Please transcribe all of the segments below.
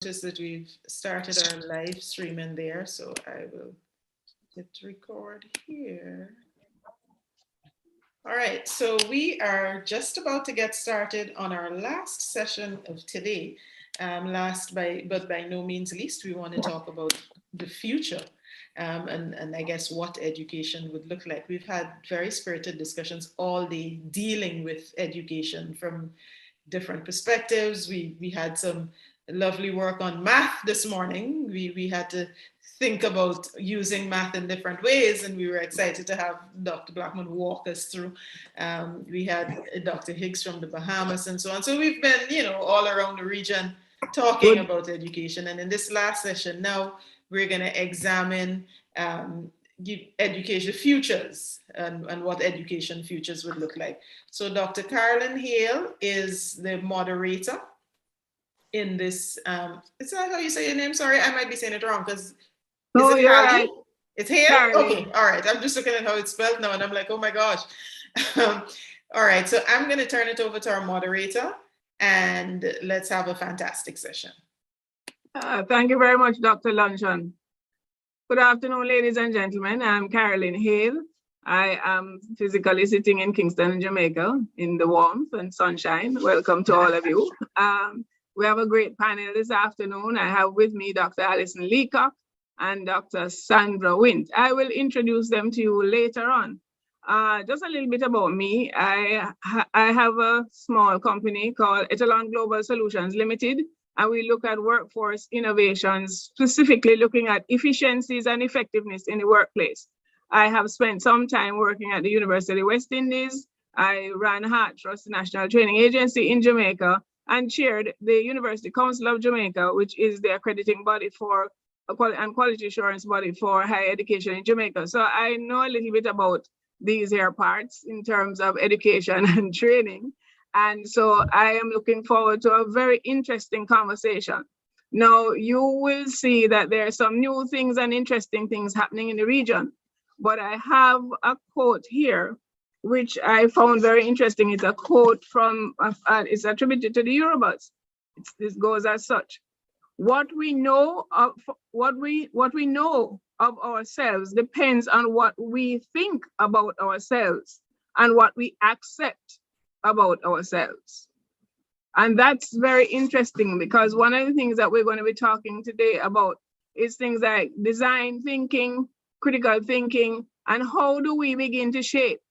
Notice that we've started our live streaming there, so I will hit record here. All right, so we are just about to get started on our last session of today. But by no means least, we want to talk about the future and I guess what education would look like. We've had very spirited discussions all day dealing with education from different perspectives. We had some lovely work on math this morning. We had to think about using math in different ways, and we were excited to have Dr. Blackman walk us through. We had Dr. Higgs from the Bahamas and so on. So we've been, all around the region talking about education. And in this last session, now we're going to examine education futures and what education futures would look like. So Dr. Carolyn Hale is the moderator in this. Is that how you say your name? Sorry, I might be saying it wrong because no, you're right. It's Hale? Carolyn. Okay, all right. I'm just looking at how it's spelled now and I'm like, oh my gosh. All right, so I'm going to turn it over to our moderator and let's have a fantastic session. Thank you very much, Dr. Luncheon. Good afternoon, ladies and gentlemen. I'm Carolyn Hale. I am physically sitting in Kingston, Jamaica, in the warmth and sunshine. Welcome to all of you. We have a great panel this afternoon. I have with me Dr. Allison Leacock and Dr. Sandra Wint. I will introduce them to you later on. Just a little bit about me. I have a small company called Etalon Global Solutions Limited, and we look at workforce innovations, specifically looking at efficiencies and effectiveness in the workplace. I have spent some time working at the University of West Indies. I ran Hart Trust National Training Agency in Jamaica and chaired the University Council of Jamaica, which is the accrediting body for and quality assurance body for higher education in Jamaica. So I know a little bit about these here parts in terms of education and training. And so I am looking forward to a very interesting conversation. Now, you will see that there are some new things and interesting things happening in the region. But I have a quote here, which I found very interesting. It's a quote from, it's attributed to the Yorubas. This goes as such. What we know of ourselves depends on what we think about ourselves and what we accept about ourselves. And that's very interesting because one of the things that we're going to be talking today about is things like design thinking, critical thinking, and how do we begin to shape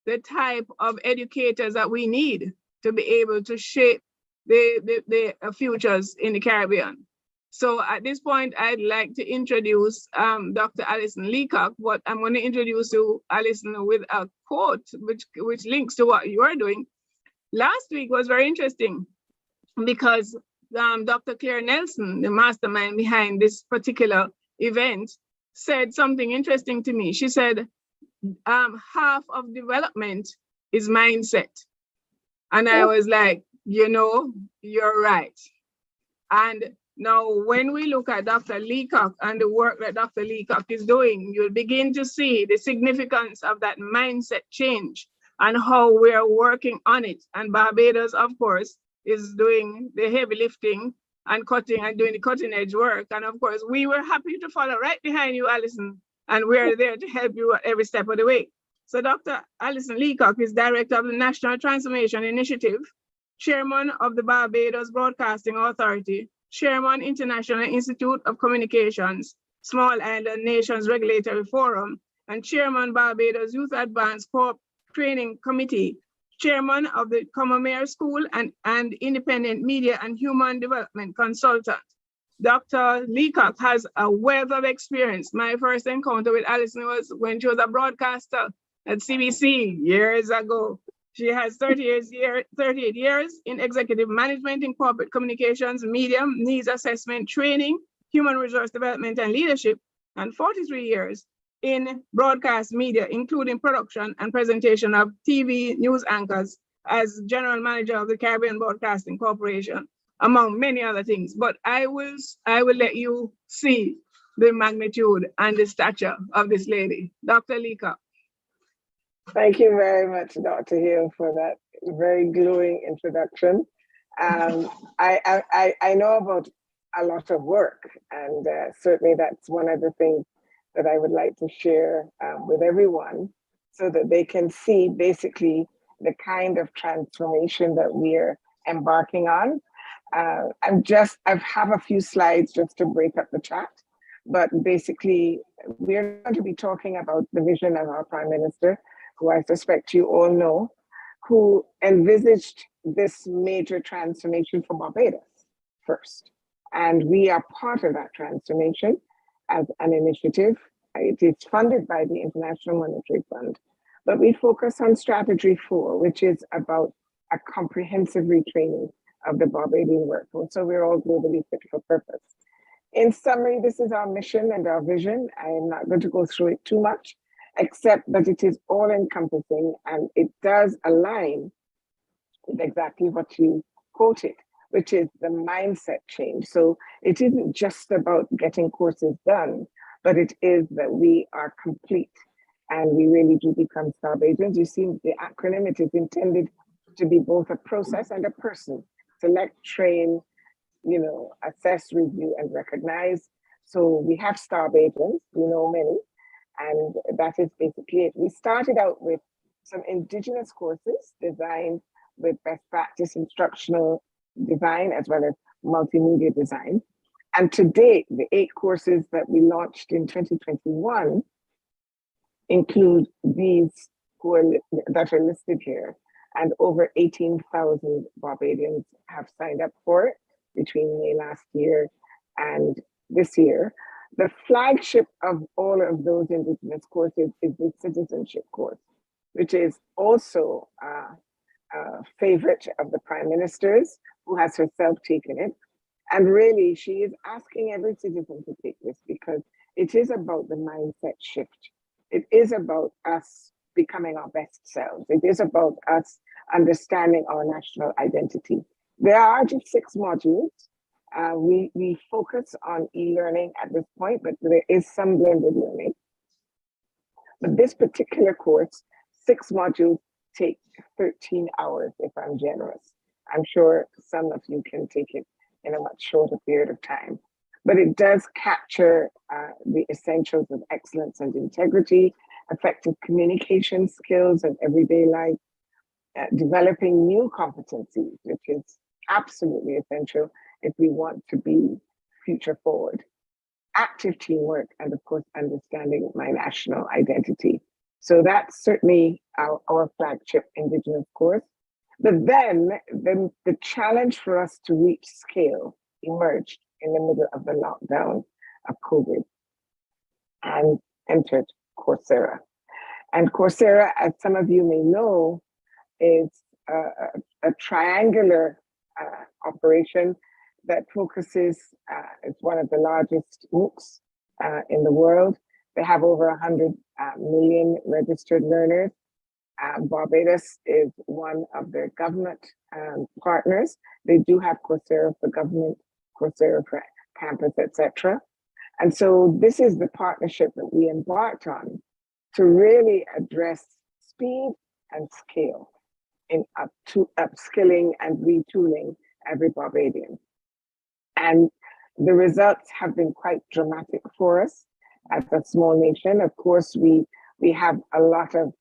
the type of educators that we need to be able to shape the futures in the Caribbean. So at this point, I'd like to introduce Dr. Allison Leacock, but I'm going to introduce you, Allison, with a quote which links to what you are doing. Last week was very interesting because Dr. Claire Nelson, the mastermind behind this particular event, said something interesting to me. She said, half of development is mindset. And I was like, you're right. And now, when we look at Dr. Leacock and the work that Dr. Leacock is doing, you'll begin to see the significance of that mindset change and how we're working on it. And Barbados, of course, is doing the heavy lifting and doing the cutting edge work. And of course, we were happy to follow right behind you, Allison, and we're there to help you at every step of the way. So Dr. Allison Leacock is director of the National Transformation Initiative, chairman of the Barbados Broadcasting Authority, chairman International Institute of Communications, Small Island Nations Regulatory Forum, and chairman Barbados Youth Advanced Corp Training Committee, chairman of the Commerce School and independent media and human development consultant. Dr. Leacock has a wealth of experience. My first encounter with Allison was when she was a broadcaster at CBC years ago. She has 38 years in executive management in corporate communications, media, needs assessment, training, human resource development, and leadership, and 43 years in broadcast media, including production and presentation of TV news anchors as general manager of the Caribbean Broadcasting Corporation, among many other things. But I will let you see the magnitude and the stature of this lady. Dr. Leacock. Thank you very much, Dr. Hill, for that very glowing introduction. I know about a lot of work. And certainly that's one of the things that I would like to share with everyone so that they can see basically the kind of transformation that we're embarking on. I have a few slides just to break up the chat, but basically we're going to be talking about the vision of our Prime Minister, who I suspect you all know, who envisaged this major transformation for Barbados first. And we are part of that transformation as an initiative. It is funded by the International Monetary Fund, but we focus on Strategy 4, which is about a comprehensive retraining of the Barbadian workforce, so we're all globally fit for purpose. In summary, this is our mission and our vision. I am not going to go through it too much, except that it is all encompassing and it does align with exactly what you quoted, which is the mindset change. So it isn't just about getting courses done, but it is that we are complete and we really do become STARB agents. You see the acronym, it is intended to be both a process and a person. Select, train, assess, review, and recognize. So we have STARB agents, we know many, and that is basically it. We started out with some Indigenous courses designed with best practice instructional design as well as multimedia design. And to date, the 8 courses that we launched in 2021 include these that are listed here. And over 18,000 Barbadians have signed up for it between May last year and this year. The flagship of all of those Indigenous courses is the citizenship course, which is also a favorite of the Prime Minister's, who has herself taken it. And really, she is asking every citizen to take this because it is about the mindset shift. It is about us becoming our best selves. It is about us understanding our national identity. There are just 6 modules. We focus on e-learning at this point, but there is some blended learning. But this particular course, 6 modules take 13 hours if I'm generous. I'm sure some of you can take it in a much shorter period of time. But it does capture the essentials of excellence and integrity, effective communication skills and everyday life, developing new competencies, which is absolutely essential if we want to be future forward, active teamwork, and of course, understanding my national identity. So that's certainly our flagship Indigenous course. But then the challenge for us to reach scale emerged in the middle of the lockdown of COVID and entered Coursera. And Coursera, as some of you may know, is a triangular operation that focuses, it's one of the largest MOOCs in the world. They have over 100 million registered learners. Barbados is one of their government partners. They do have Coursera for government, Coursera for campus, etc. And so this is the partnership that we embarked on to really address speed and scale in upskilling and retooling every Barbadian. And the results have been quite dramatic for us as a small nation. Of course, we have a lot of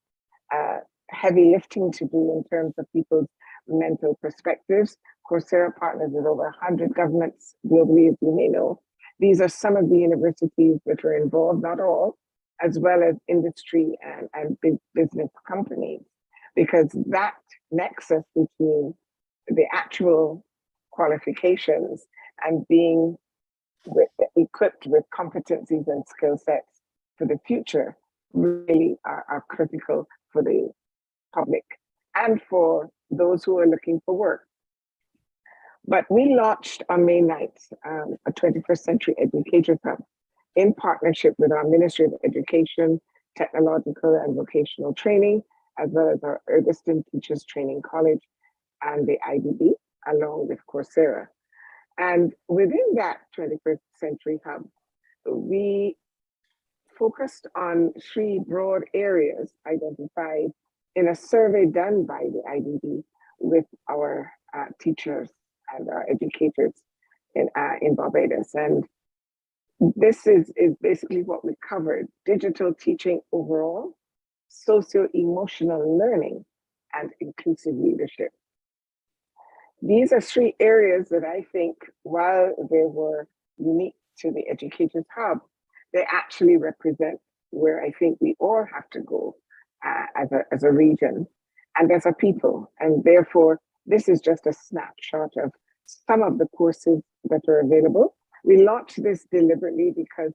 heavy lifting to do in terms of people's mental perspectives. Coursera partners with over 100 governments globally, as you may know. These are some of the universities that are involved, not all, as well as industry and big business companies, because that nexus between the actual qualifications and being equipped with competencies and skill sets for the future really are critical for the public and for those who are looking for work. But we launched on May 9th a 21st Century Educator Hub in partnership with our Ministry of Education, Technological and Vocational Training, as well as our Ergiston Teachers Training College and the IDB, along with Coursera. And within that 21st Century Hub, we focused on 3 broad areas identified in a survey done by the IDB with our teachers and our educators. in Barbados. And this is basically what we covered: digital teaching overall, socio-emotional learning, and inclusive leadership. These are three areas that I think, while they were unique to the Educators Hub, they actually represent where I think we all have to go as a region and as a people. And therefore, this is just a snapshot of some of the courses that are available. We launched this deliberately because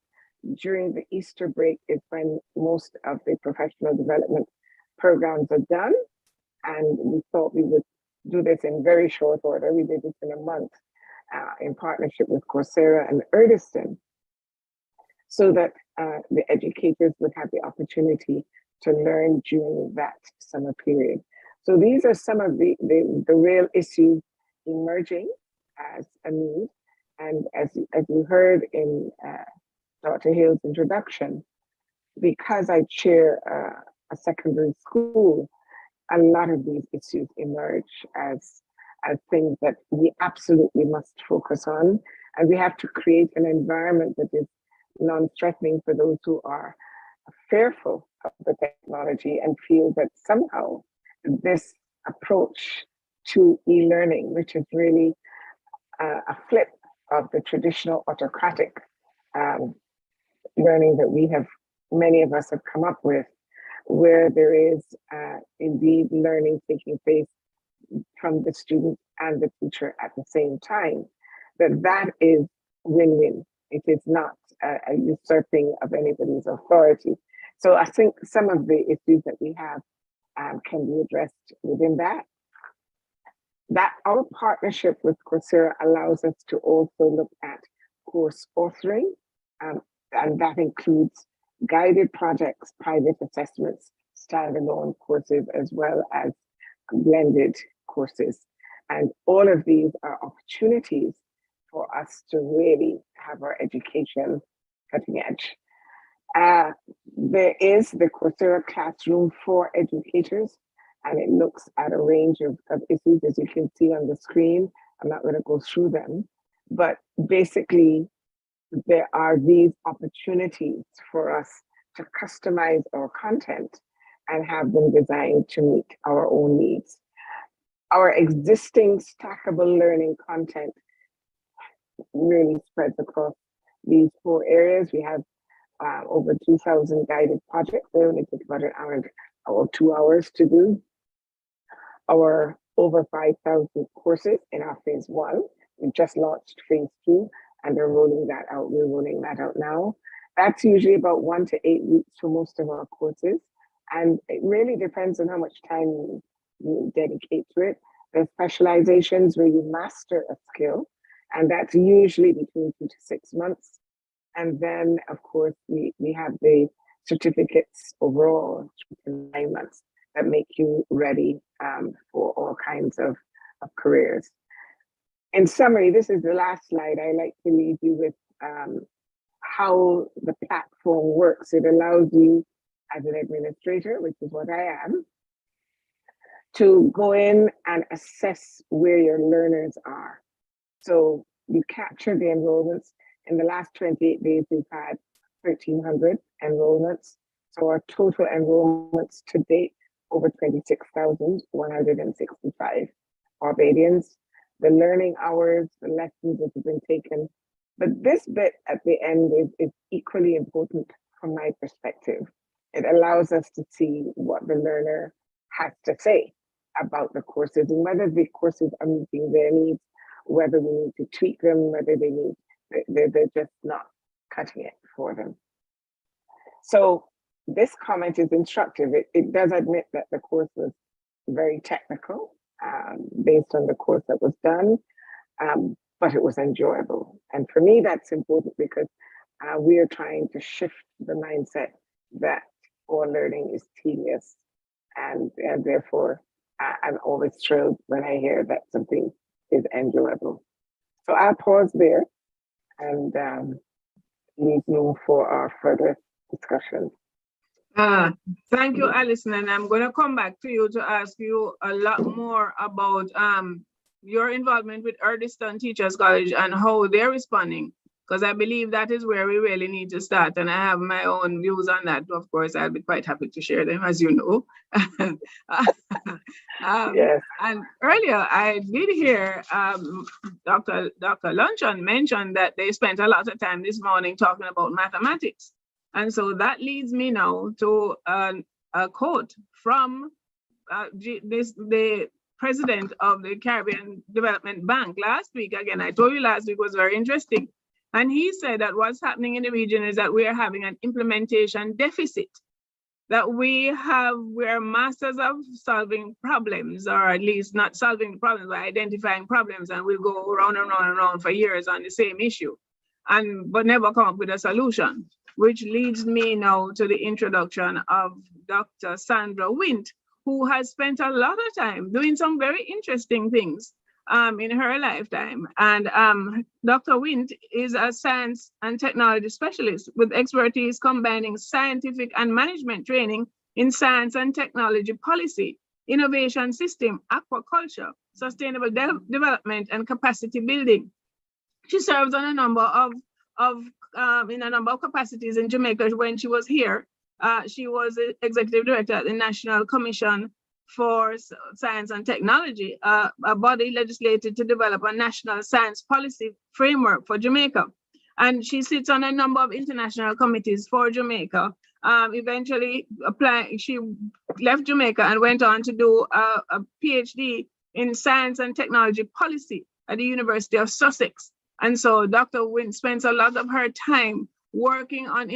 during the Easter break is when most of the professional development programs are done. And we thought we would do this in very short order. We did this in a month in partnership with Coursera and Erdiston, so that the educators would have the opportunity to learn during that summer period. So these are some of the real issues emerging as a need. And as you heard in Dr. Hale's introduction, because I chair a secondary school, a lot of these issues emerge as things that we absolutely must focus on. And we have to create an environment that is non-threatening for those who are fearful of the technology and feel that somehow this approach to e-learning, which is really a flip of the traditional autocratic learning that many of us have come up with, where there is indeed learning taking place from the student and the teacher at the same time, that is win-win. It is not a usurping of anybody's authority. So I think some of the issues that we have can be addressed within that. That our partnership with Coursera allows us to also look at course authoring, and that includes guided projects, private assessments, standalone courses, as well as blended courses. And all of these are opportunities for us to really have our education cutting edge. There is the Coursera Classroom for Educators, and it looks at a range of issues, as you can see on the screen. I'm not going to go through them, but basically, there are these opportunities for us to customize our content and have them designed to meet our own needs. Our existing stackable learning content really spreads across these 4 areas. We have over 2,000 guided projects. They only take about an hour or 2 hours to do. Our over 5,000 courses in our phase 1. We just launched phase 2, and they're rolling that out. We're rolling that out now. That's usually about 1 to 8 weeks for most of our courses. And it really depends on how much time you dedicate to it. There's specializations where you master a skill, and that's usually between 2 to 6 months. And then, of course, we have the certificates overall, 2 to 9 months, that make you ready for all kinds of careers. In summary, this is the last slide. I like to leave you with how the platform works. It allows you as an administrator, which is what I am, to go in and assess where your learners are. So you capture the enrollments. In the last 28 days, we've had 1,300 enrollments. So our total enrollments to date, over 26,165 Barbadians. The learning hours, the lessons that have been taken. But this bit at the end is equally important from my perspective. It allows us to see what the learner has to say about the courses and whether the courses are meeting their needs, whether we need to tweak them, whether they're just not cutting it for them. So this comment is instructive. It does admit that the course was very technical based on the course that was done, but it was enjoyable. And for me, that's important because we are trying to shift the mindset that all learning is tedious. And therefore, I'm always thrilled when I hear that something is enjoyable. So I'll pause there and leave room for our further discussion. Thank you, Allison. And I'm going to come back to you to ask you a lot more about your involvement with Earlyston Teachers College and how they're responding, because I believe that is where we really need to start. And I have my own views on that. Of course, I'll be quite happy to share them, as you know. Yes. And earlier, I did hear Dr. Luncheon mention that they spent a lot of time this morning talking about mathematics. And so that leads me now to a quote from the president of the Caribbean Development Bank last week. Again, I told you last week was very interesting. And he said that what's happening in the region is that we are having an implementation deficit, that we're masters of solving problems, or at least not solving the problems, but identifying problems, and we'll go round and round and round for years on the same issue, but never come up with a solution, which leads me now to the introduction of Dr. Sandra Wint, who has spent a lot of time doing some very interesting things in her lifetime. And Dr. Wint is a science and technology specialist with expertise combining scientific and management training in science and technology policy, innovation system, aquaculture, sustainable development, and capacity building. She serves on a number in a number of capacities in Jamaica. When she was here, she was executive director at the National Commission for Science and Technology, a body legislated to develop a national science policy framework for Jamaica. And she sits on a number of international committees for Jamaica. Eventually, she left Jamaica and went on to do a PhD in science and technology policy at the University of Sussex. And so Dr. Wint spends a lot of her time working on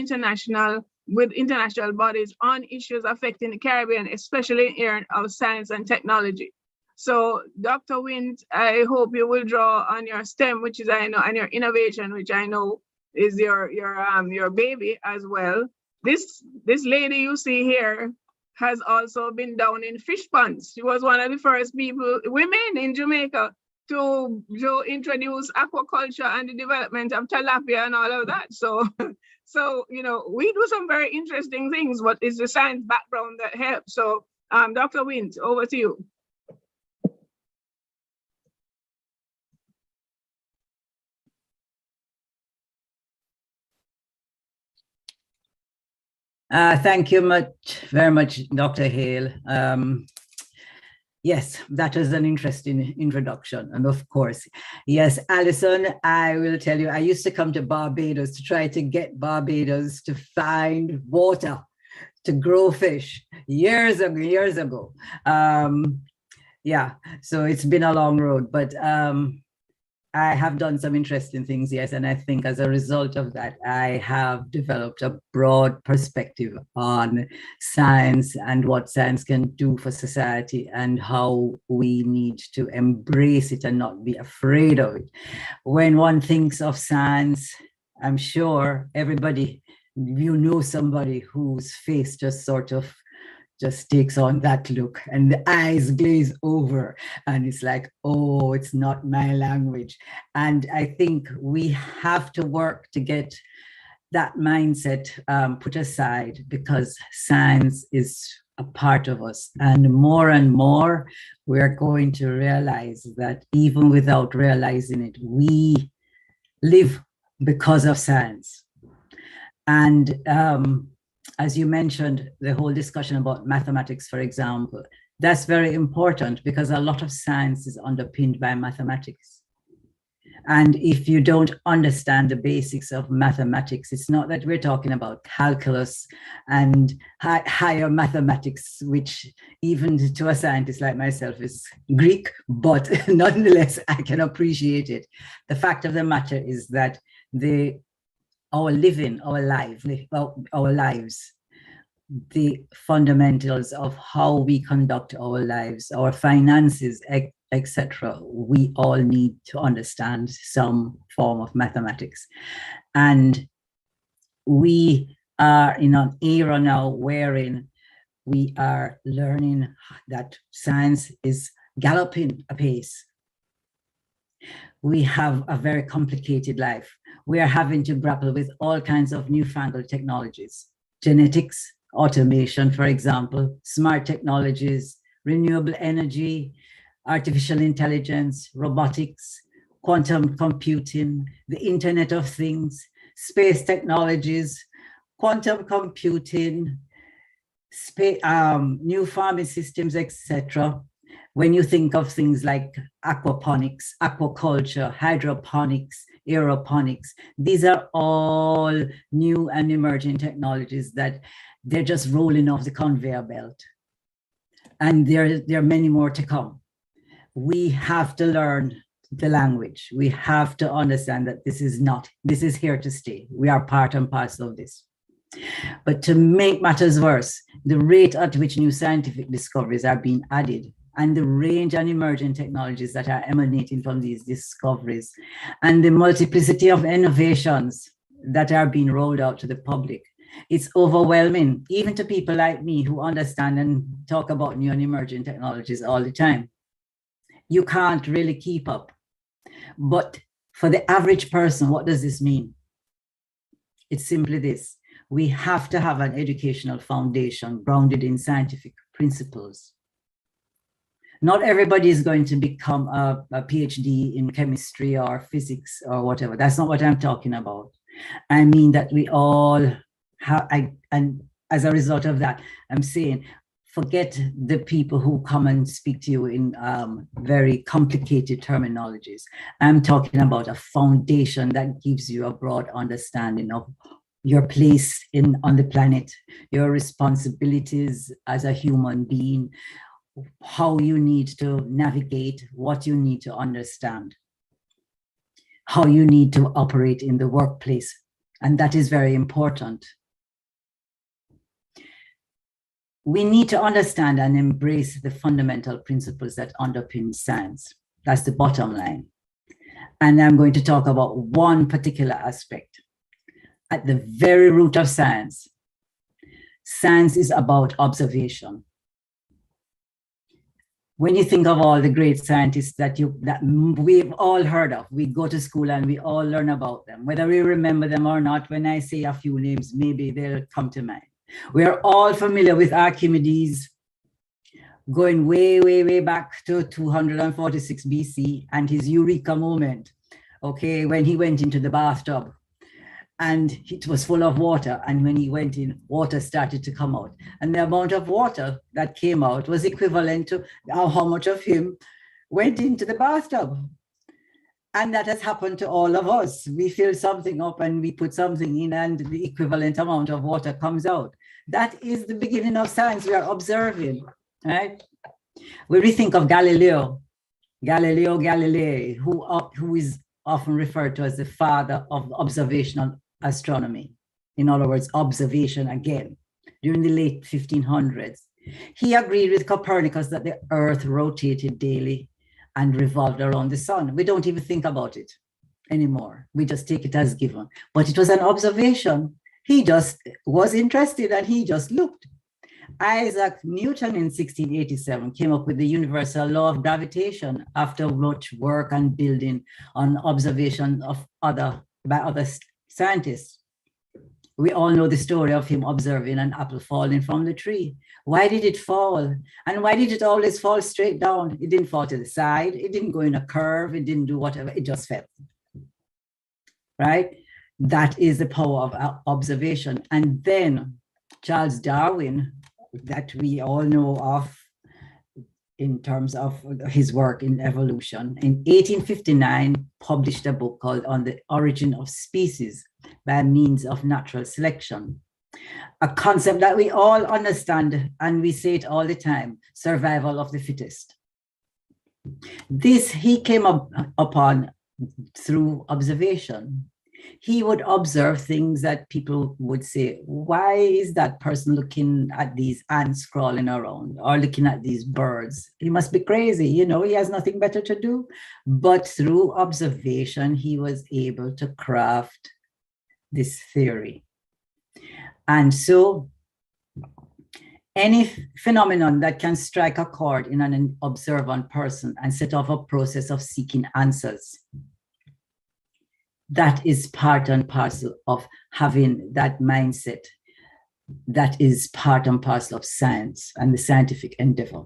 with international bodies on issues affecting the Caribbean, especially in the area of science and technology. So Dr. Wint, I hope you will draw on your STEM, which is, I know, and your innovation, which I know is your baby as well. This lady you see here has also been down in fish ponds. She was one of the first women in Jamaica to introduce aquaculture and the development of tilapia and all of that. So, we do some very interesting things, but it's the science background that helps. So, Dr. Wint, over to you. Thank you very much, Dr. Hale. Yes, that was an interesting introduction. And of course, yes, Allison, I will tell you, I used to come to Barbados to try to get Barbados to find water to grow fish years ago. Yeah, so it's been a long road, but I have done some interesting things, yes. And I think as a result of that, I have developed a broad perspective on science and what science can do for society and how we need to embrace it and not be afraid of it. When one thinks of science, I'm sure everybody, somebody whose face just takes on that look and the eyes glaze over and it's like, oh, it's not my language. And I think we have to work to get that mindset put aside, because science is a part of us. And more, we're going to realize that even without realizing it, we live because of science. And as you mentioned, the whole discussion about mathematics, for example, that's very important because a lot of science is underpinned by mathematics. And if you don't understand the basics of mathematics, it's not that we're talking about calculus and higher mathematics, which even to a scientist like myself is Greek, but nonetheless, I can appreciate it. The fact of the matter is that our lives, the fundamentals of how we conduct our lives, our finances, etc., we all need to understand some form of mathematics. And we are in an era now wherein we are learning that science is galloping apace. We have a very complicated life. We are having to grapple with all kinds of newfangled technologies, genetics, automation, for example, smart technologies, renewable energy, artificial intelligence, robotics, quantum computing, the Internet of Things, space technologies, quantum computing, new farming systems, etc. When you think of things like aquaponics, aquaculture, hydroponics, aeroponics, these are all new and emerging technologies that they're just rolling off the conveyor belt. And there are many more to come. We have to learn the language. We have to understand that this is here to stay. We are part and parcel of this. But to make matters worse, the rate at which new scientific discoveries are being added and the range and emerging technologies that are emanating from these discoveries and the multiplicity of innovations that are being rolled out to the public, it's overwhelming, even to people like me who understand and talk about new and emerging technologies all the time. You can't really keep up. But for the average person, what does this mean? It's simply this. We have to have an educational foundation grounded in scientific principles. Not everybody is going to become a PhD in chemistry or physics or whatever. That's not what I'm talking about. I mean that we all have, and as a result of that, I'm saying, forget the people who come and speak to you in very complicated terminologies. I'm talking about a foundation that gives you a broad understanding of your place on the planet, your responsibilities as a human being, how you need to navigate, what you need to understand, how you need to operate in the workplace. And that is very important. We need to understand and embrace the fundamental principles that underpin science. That's the bottom line. And I'm going to talk about one particular aspect. At the very root of science, science is about observation. When you think of all the great scientists that we've all heard of, we go to school and we all learn about them. Whether we remember them or not, when I say a few names, maybe they'll come to mind. We're all familiar with Archimedes, going way, way, way back to 246 BC and his eureka moment, okay, when he went into the bathtub and it was full of water. And when he went in, water started to come out. And the amount of water that came out was equivalent to how much of him went into the bathtub. And that has happened to all of us. We fill something up and we put something in and the equivalent amount of water comes out. That is the beginning of science we are observing, right? When we think of Galileo Galilei, who is often referred to as the father of observational astronomy. In other words, observation again, during the late 1500s. He agreed with Copernicus that the earth rotated daily and revolved around the sun. We don't even think about it anymore. We just take it as given. But it was an observation. He just was interested and he just looked. Isaac Newton in 1687 came up with the universal law of gravitation after much work and building on observation of by other scientists. We all know the story of him observing an apple falling from the tree. Why did it fall? And why did it always fall straight down? It didn't fall to the side. It didn't go in a curve. It didn't do whatever. It just fell. Right? That is the power of observation. And then Charles Darwin, that we all know of in terms of his work in evolution, in 1859 published a book called On the Origin of Species by Means of Natural Selection, a concept that we all understand and we say it all the time, survival of the fittest. This he came upon through observation. He would observe things that people would say, why is that person looking at these ants crawling around or looking at these birds? He must be crazy, you know, he has nothing better to do. But through observation, he was able to craft this theory. And so any phenomenon that can strike a chord in an observant person and set off a process of seeking answers, that is part and parcel of having that mindset that is part and parcel of science and the scientific endeavor.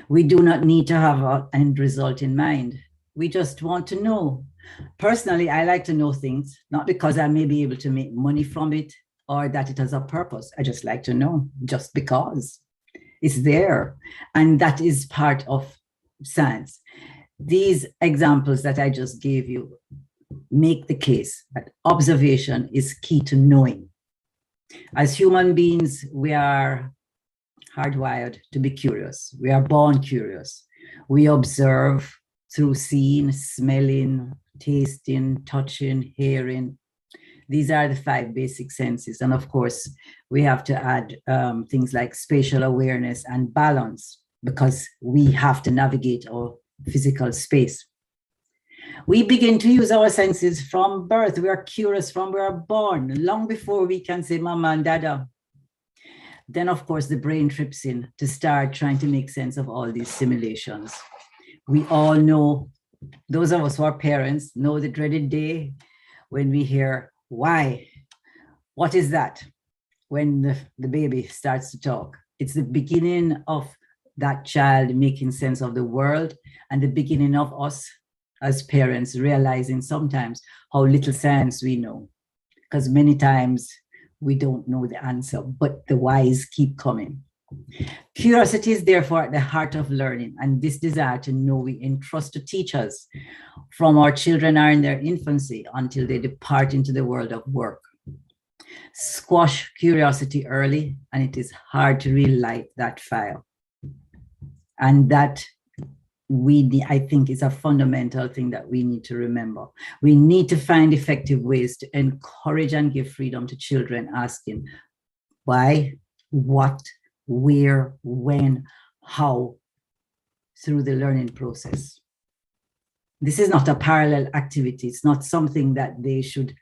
We do not need to have an end result in mind. We just want to know. Personally, I like to know things, not because I may be able to make money from it or that it has a purpose. I just like to know, just because it's there. And that is part of science. These examples that I just gave you make the case that observation is key to knowing. As human beings, we are hardwired to be curious. We are born curious. We observe through seeing, smelling, tasting, touching, hearing. These are the 5 basic senses. And of course, we have to add things like spatial awareness and balance, because we have to navigate our physical space. We begin to use our senses from birth. We are curious from we are born, long before we can say mama and dada. Then, of course, the brain trips in to start trying to make sense of all these simulations. We all know, those of us who are parents know the dreaded day when we hear, why? What is that? When the baby starts to talk. It's the beginning of that child making sense of the world, and the beginning of us as parents realizing sometimes how little science we know, because many times we don't know the answer, but the whys keep coming. Curiosity is therefore at the heart of learning, and this desire to know we entrust to teachers from our children are in their infancy until they depart into the world of work. Squash curiosity early, and it is hard to relight that fire. And that I think is a fundamental thing that we need to remember. We need to find effective ways to encourage and give freedom to children, asking why, what, where, when, how, through the learning process. This is not a parallel activity. It's not something that they should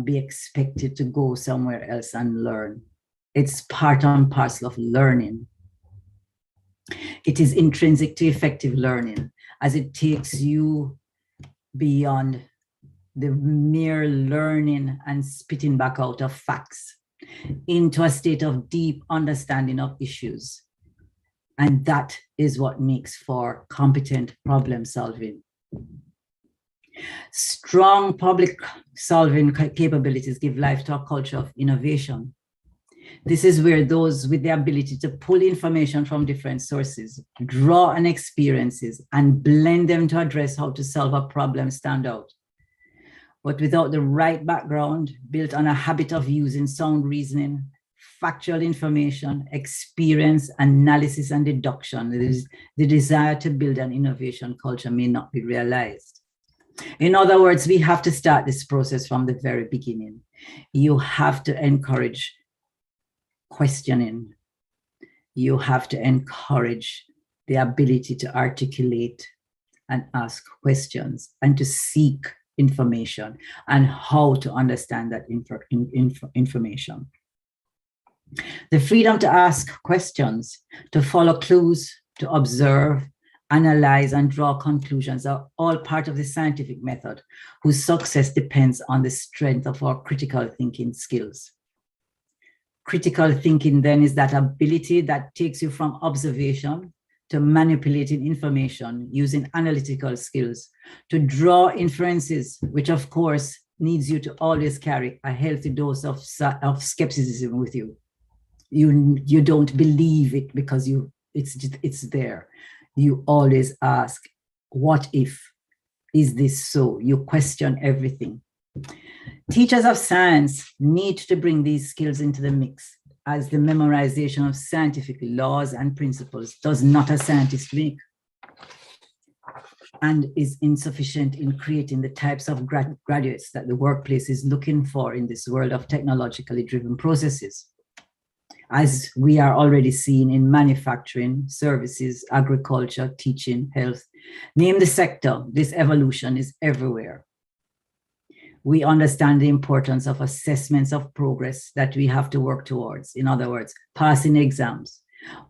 be expected to go somewhere else and learn. It's part and parcel of learning. It is intrinsic to effective learning, as it takes you beyond the mere learning and spitting back out of facts into a state of deep understanding of issues. And that is what makes for competent problem solving. Strong public solving capabilities give life to a culture of innovation. This is where those with the ability to pull information from different sources, draw on experiences, and blend them to address how to solve a problem stand out. But without the right background, built on a habit of using sound reasoning, factual information, experience, analysis, and deduction, the desire to build an innovation culture may not be realized. In other words, we have to start this process from the very beginning. You have to encourage questioning. You have to encourage the ability to articulate and ask questions and to seek information and how to understand that information. The freedom to ask questions, to follow clues, to observe, analyze, and draw conclusions are all part of the scientific method, whose success depends on the strength of our critical thinking skills. Critical thinking then is that ability that takes you from observation to manipulating information using analytical skills, to draw inferences, which of course needs you to always carry a healthy dose of skepticism with you. You don't believe it because it's there. You always ask, what if? Is this so? You question everything. Teachers of science need to bring these skills into the mix, as the memorization of scientific laws and principles does not a scientist make, and is insufficient in creating the types of graduates that the workplace is looking for in this world of technologically driven processes. As we are already seeing in manufacturing, services, agriculture, teaching, health, name the sector, this evolution is everywhere. We understand the importance of assessments of progress that we have to work towards. In other words, passing exams.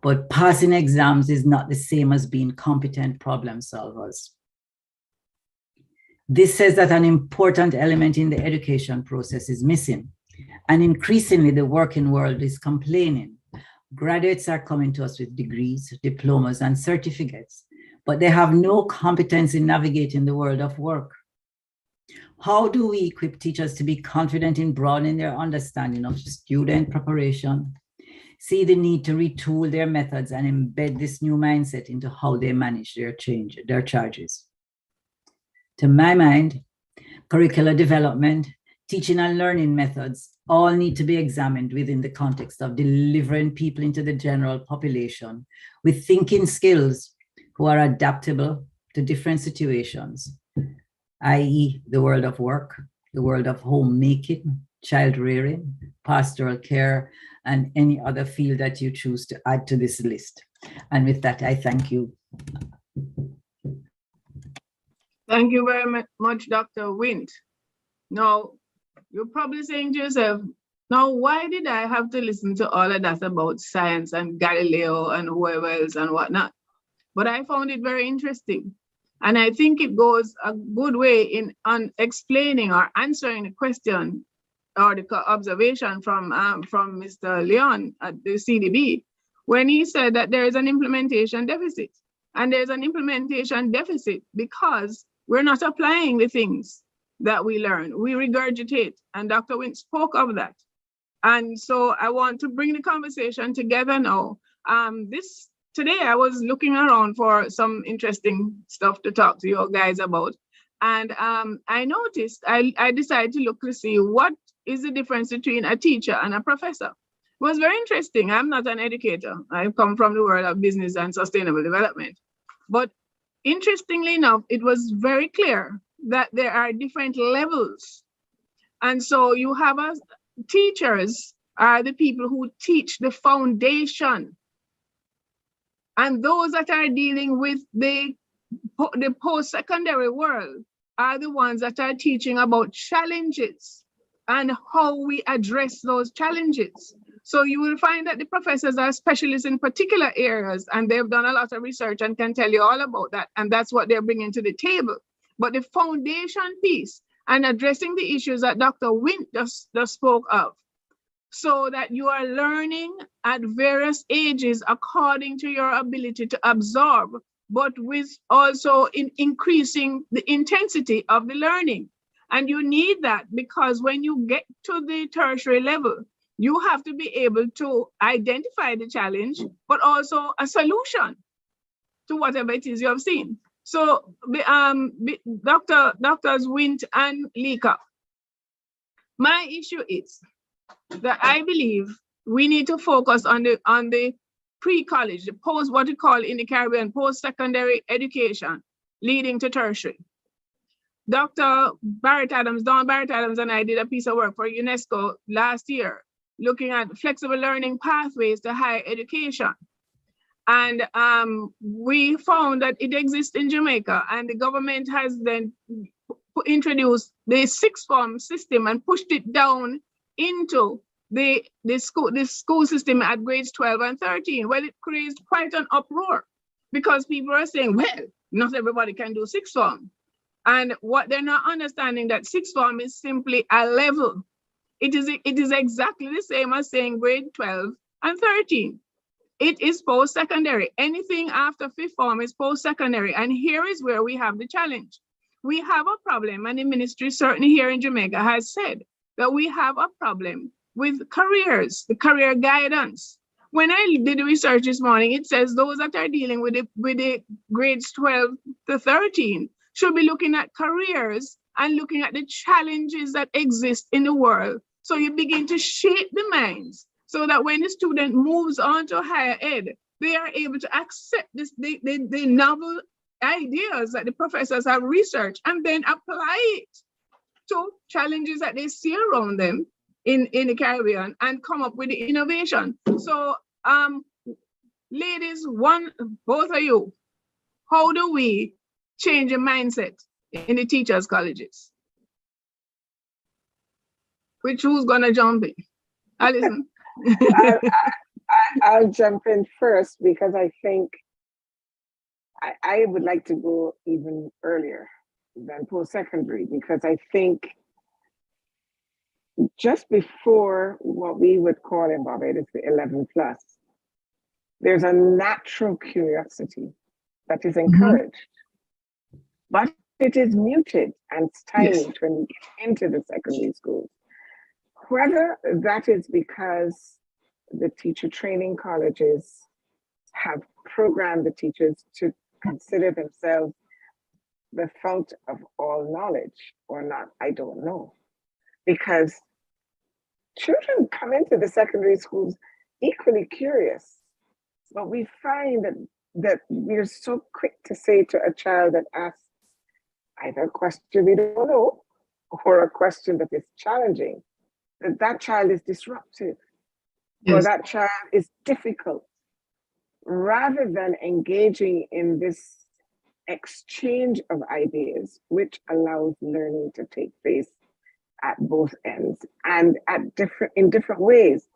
But passing exams is not the same as being competent problem solvers. This says that an important element in the education process is missing. And increasingly, the working world is complaining. Graduates are coming to us with degrees, diplomas, and certificates, but they have no competence in navigating the world of work. How do we equip teachers to be confident in broadening their understanding of student preparation, see the need to retool their methods and embed this new mindset into how they manage their charges? To my mind, curricular development, teaching and learning methods all need to be examined within the context of delivering people into the general population with thinking skills who are adaptable to different situations, i.e. the world of work, the world of homemaking, child rearing, pastoral care, and any other field that you choose to add to this list. And with that, I thank you. Thank you very much, Dr. Wint. Now, you're probably saying to yourself, now, why did I have to listen to all of that about science and Galileo and whoever else and whatnot? But I found it very interesting. And I think it goes a good way in explaining or answering the question or the observation from Mr. Leon at the CDB, when he said that there is an implementation deficit. And there's an implementation deficit because we're not applying the things that we learn. We regurgitate, and Dr. Wint spoke of that. And so I want to bring the conversation together now. Today I was looking around for some interesting stuff to talk to you guys about. And I noticed, I decided to look to see what is the difference between a teacher and a professor. It was very interesting. I'm not an educator. I come from the world of business and sustainable development. But interestingly enough, it was very clear that there are different levels. And so you have teachers are the people who teach the foundation. And those that are dealing with the post-secondary world are the ones that are teaching about challenges and how we address those challenges. So you will find that the professors are specialists in particular areas, and they've done a lot of research and can tell you all about that. And that's what they're bringing to the table. But the foundation piece and addressing the issues that Dr. Wint just spoke of, so that you are learning at various ages according to your ability to absorb, but with also increasing the intensity of the learning. And you need that because when you get to the tertiary level, you have to be able to identify the challenge, but also a solution to whatever it is you have seen. So Drs. Wint and Leacock, my issue is that I believe we need to focus on the pre-college, the post, what we call in the Caribbean, post-secondary education leading to tertiary. Dawn Barrett Adams and I did a piece of work for UNESCO last year, looking at flexible learning pathways to higher education. And we found that it exists in Jamaica, and the government has then introduced the sixth form system and pushed it down into the school system at grades 12 and 13. Well, it creates quite an uproar because people are saying, well, not everybody can do sixth form. And what they're not understanding that sixth form is simply a level. It is exactly the same as saying grade 12 and 13. It is post-secondary. Anything after fifth form is post-secondary. And here is where we have the challenge. We have a problem, and the ministry certainly here in Jamaica has said that we have a problem with careers, the career guidance. When I did the research this morning, it says those that are dealing with the grades 12 to 13 should be looking at careers and looking at the challenges that exist in the world. So you begin to shape the minds so that when the student moves on to higher ed, they are able to accept the novel ideas that the professors have researched and then apply it to challenges that they see around them in the Caribbean and come up with the innovation. So ladies, both of you, how do we change the mindset in the teachers' colleges? Who's gonna jump in? Allison. I'll jump in first because I think I would like to go even earlier than post-secondary, because I think just before what we would call in Barbados the 11 plus, There's a natural curiosity that is encouraged, but it is muted and stymied when we get into the secondary schools. Whether that is because the teacher training colleges have programmed the teachers to consider themselves the fount of all knowledge or not, I don't know. Because children come into the secondary schools equally curious, but we find that we're so quick to say to a child that asks either a question we don't know or a question that is challenging, that child is disruptive, or that child is difficult, rather than engaging in this exchange of ideas, which allows learning to take place at both ends and in different ways.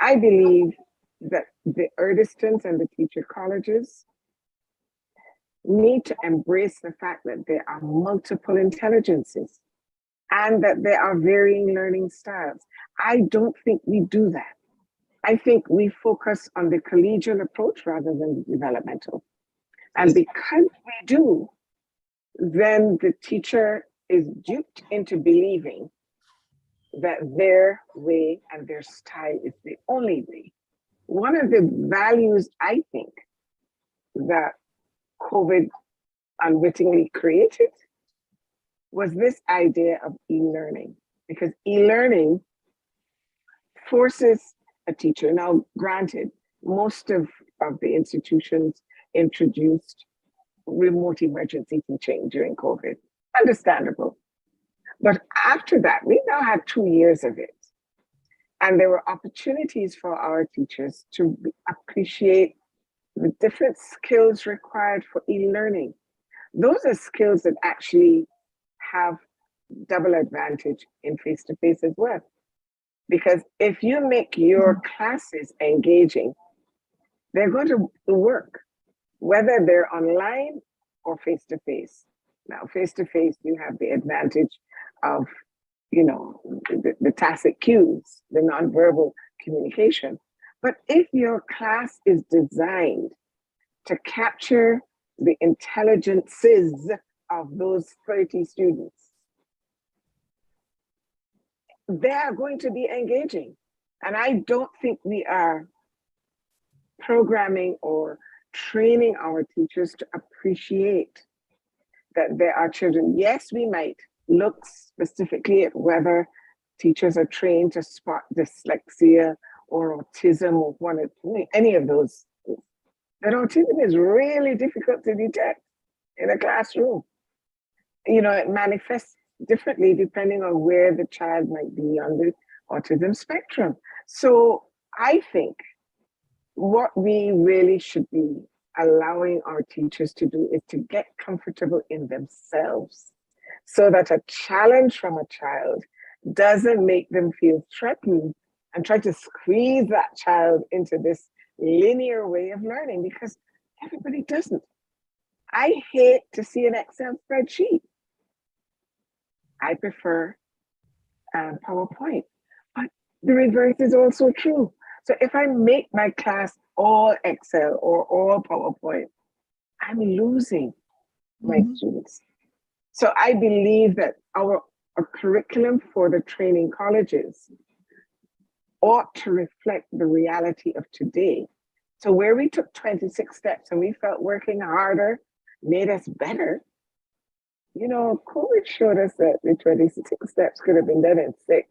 I believe that the Erdistons and the teacher colleges need to embrace the fact that there are multiple intelligences and that there are varying learning styles. I don't think we do that. I think we focus on the collegial approach rather than the developmental. And because we do, then the teacher is duped into believing that their way and their style is the only way. One of the values I think that COVID unwittingly created was this idea of e-learning, because e-learning forces a teacher. Now, granted, most of the institutions introduced remote emergency teaching during COVID, understandable. But after that, we now had 2 years of it. And there were opportunities for our teachers to appreciate the different skills required for e-learning. Those are skills that actually have double advantage in face-to-face as well. Because if you make your classes engaging, they're going to work, whether they're online or face-to-face. Now, face-to-face, you have the advantage of, the tacit cues, the nonverbal communication. But if your class is designed to capture the intelligences of those 30 students, they are going to be engaging. And I don't think we are programming or training our teachers to appreciate that there are children. Yes, we might look specifically at whether teachers are trained to spot dyslexia or autism or any of those. But autism is really difficult to detect in a classroom. It manifests differently depending on where the child might be on the autism spectrum. So I think what we really should be allowing our teachers to do is to get comfortable in themselves so that a challenge from a child doesn't make them feel threatened and try to squeeze that child into this linear way of learning, because everybody doesn't. I hate to see an Excel spreadsheet. I prefer PowerPoint, but the reverse is also true. So if I make my class all Excel or all PowerPoint, I'm losing my students. So I believe that our curriculum for the training colleges ought to reflect the reality of today. So where we took 26 steps and we felt working harder made us better, COVID showed us that the 26 steps could have been done in 6,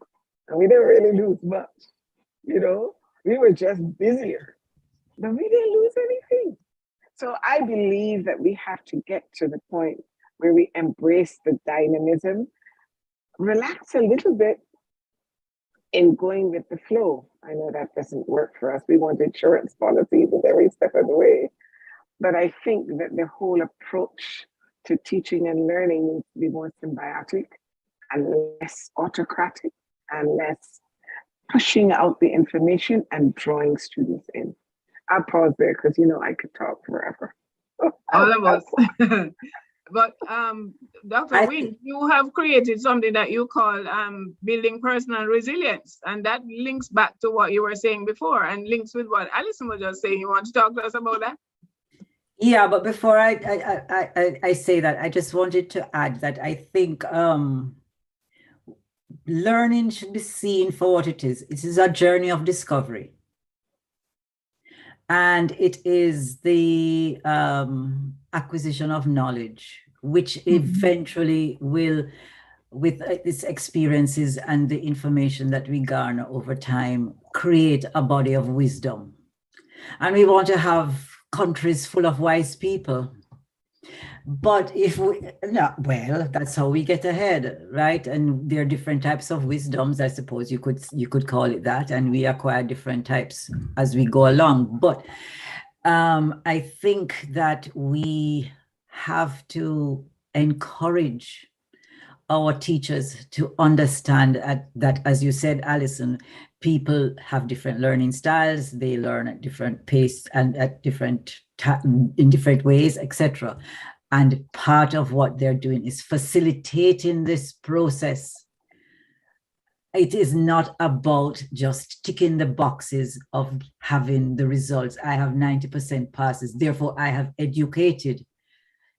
and we didn't really lose much. We were just busier, but we didn't lose anything. So I believe that we have to get to the point where we embrace the dynamism, relax a little bit in going with the flow. I know that doesn't work for us. We want insurance policies with every step of the way. But I think that the whole approach to teaching and learning needs to be more symbiotic and less autocratic and less pushing out the information and drawing students in. I'll pause there because I could talk forever. All of us. But Dr. Wint, you have created something that you call building personal resilience, and that links back to what you were saying before and links with what Allison was just saying. You want to talk to us about that? Yeah, but before I say that, I just wanted to add that I think learning should be seen for what it is. It is a journey of discovery. And it is the acquisition of knowledge, which eventually will, with its experiences and the information that we garner over time, create a body of wisdom. And we want to have countries full of wise people. But if we, no, well, that's how we get ahead, right? And there are different types of wisdoms, I suppose you could call it that, and we acquire different types as we go along. But I think that we have to encourage our teachers to understand that, as you said, Allison, people have different learning styles. They learn at different pace and at in different ways, etc. And part of what they're doing is facilitating this process. It is not about just ticking the boxes of having the results. I have 90% passes, therefore I have educated.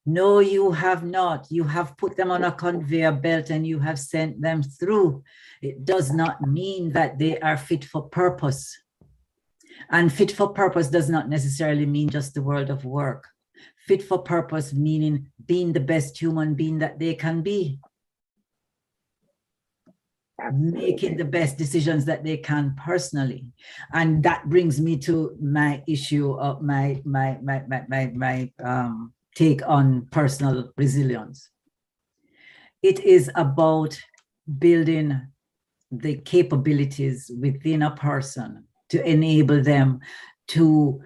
No, you have not. You have put them on a conveyor belt and you have sent them through. It does not mean that they are fit for purpose. And fit for purpose does not necessarily mean just the world of work. Fit for purpose meaning being the best human being that they can be. Making the best decisions that they can personally. And that brings me to my issue of my take on personal resilience. It is about building the capabilities within a person to enable them to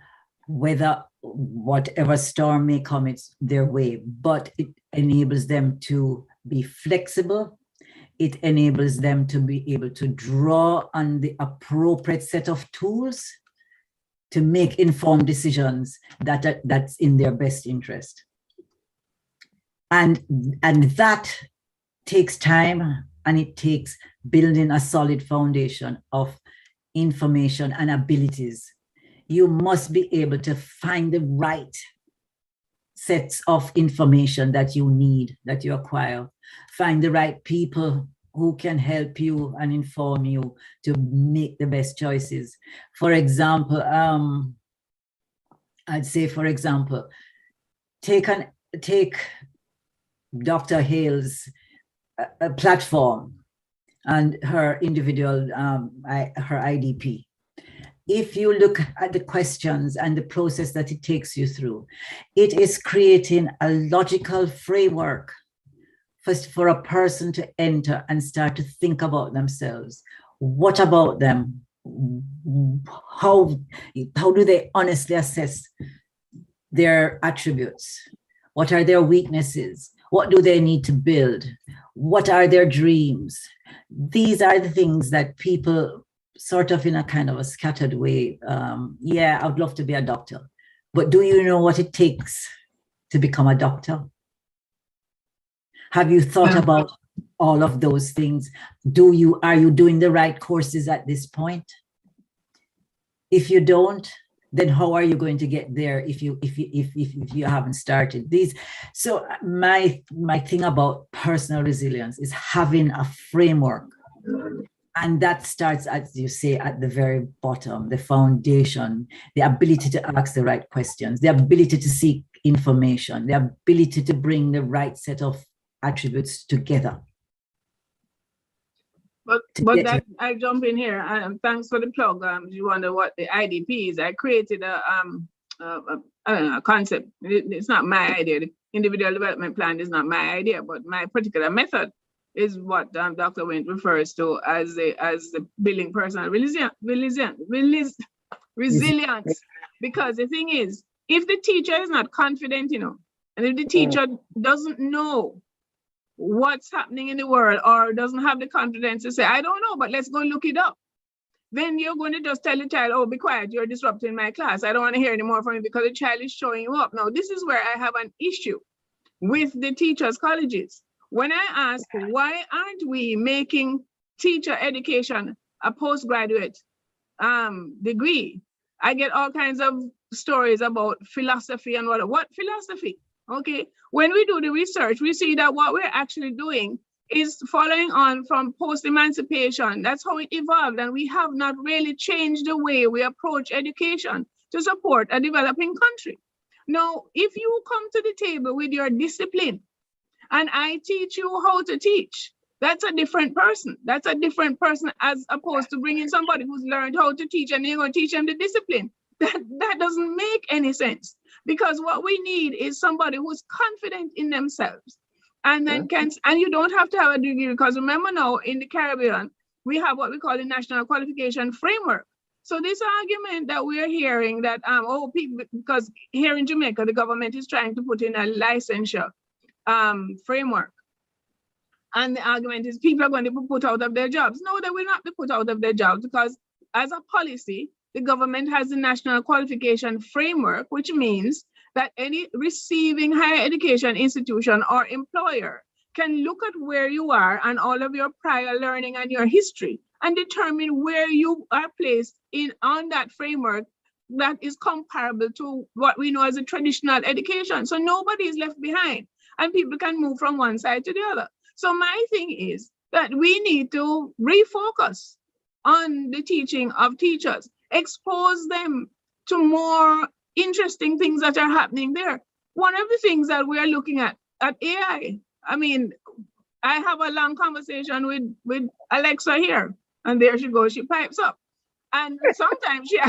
weather whatever storm may come their way, but it enables them to be flexible. It enables them to be able to draw on the appropriate set of tools to make informed decisions that's in their best interest. And that takes time, and it takes building a solid foundation of information and abilities. You must be able to find the right sets of information that you need, that you acquire. Find the right people who can help you and inform you to make the best choices. For example, I'd say, for example, take Dr. Hale's platform and her individual, her IDP. If you look at the questions and the process that it takes you through, it is creating a logical framework for a person to enter and start to think about themselves. What about them? How do they honestly assess their attributes? What are their weaknesses? What do they need to build? What are their dreams? These are the things that people sort of in a kind of a scattered way, yeah, I would love to be a doctor, but do you know what it takes to become a doctor? Have you thought about all of those things? Are you doing the right courses at this point? If you don't, then how are you going to get there if you haven't started these? So my thing about personal resilience is having a framework. And that starts, as you say, at the very bottom, the foundation, the ability to ask the right questions, the ability to seek information, the ability to bring the right set of attributes together. But that I jump in here. Thanks for the plug. You wonder what the IDP is. I created a concept. It's not my idea. The individual development plan is not my idea, but my particular method is what Dr. Wint refers to as the building personal resilience. Because the thing is, if the teacher is not confident, and if the teacher doesn't know what's happening in the world or doesn't have the confidence to say, I don't know, but let's go look it up, then you're going to just tell the child, oh, be quiet, you're disrupting my class. I don't want to hear any more from you because the child is showing you up. Now, this is where I have an issue with the teachers' colleges. When I ask, why aren't we making teacher education a postgraduate degree, I get all kinds of stories about philosophy and what philosophy? Okay, when we do the research, we see that what we're actually doing is following on from post-emancipation. That's how it evolved, and we have not really changed the way we approach education to support a developing country. Now, if you come to the table with your discipline and I teach you how to teach, that's a different person. That's a different person as opposed to bringing somebody who's learned how to teach and you're going to teach them the discipline. That doesn't make any sense, because what we need is somebody who's confident in themselves and then and you don't have to have a degree, because remember now in the Caribbean, we have what we call the National Qualification Framework. So this argument that we're hearing that, people, because here in Jamaica, the government is trying to put in a licensure framework. And the argument is people are going to be put out of their jobs. No, they will not be put out of their jobs, because as a policy, the government has the National Qualification Framework, which means that any receiving higher education institution or employer can look at where you are and all of your prior learning and your history and determine where you are placed on that framework that is comparable to what we know as a traditional education. So nobody is left behind and people can move from one side to the other. So my thing is that we need to refocus on the teaching of teachers, expose them to more interesting things that are happening there. One of the things that we are looking at AI, I mean, I have a long conversation with Alexa here, and there she goes, she pipes up. And sometimes she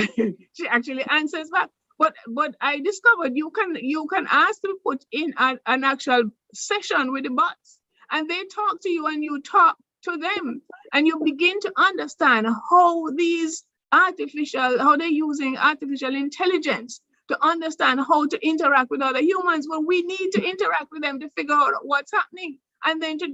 actually answers back. But I discovered you can ask to put in an actual session with the bots, and they talk to you and you talk to them, and you begin to understand how they're using artificial intelligence to understand how to interact with other humans. Well, we need to interact with them to figure out what's happening and then to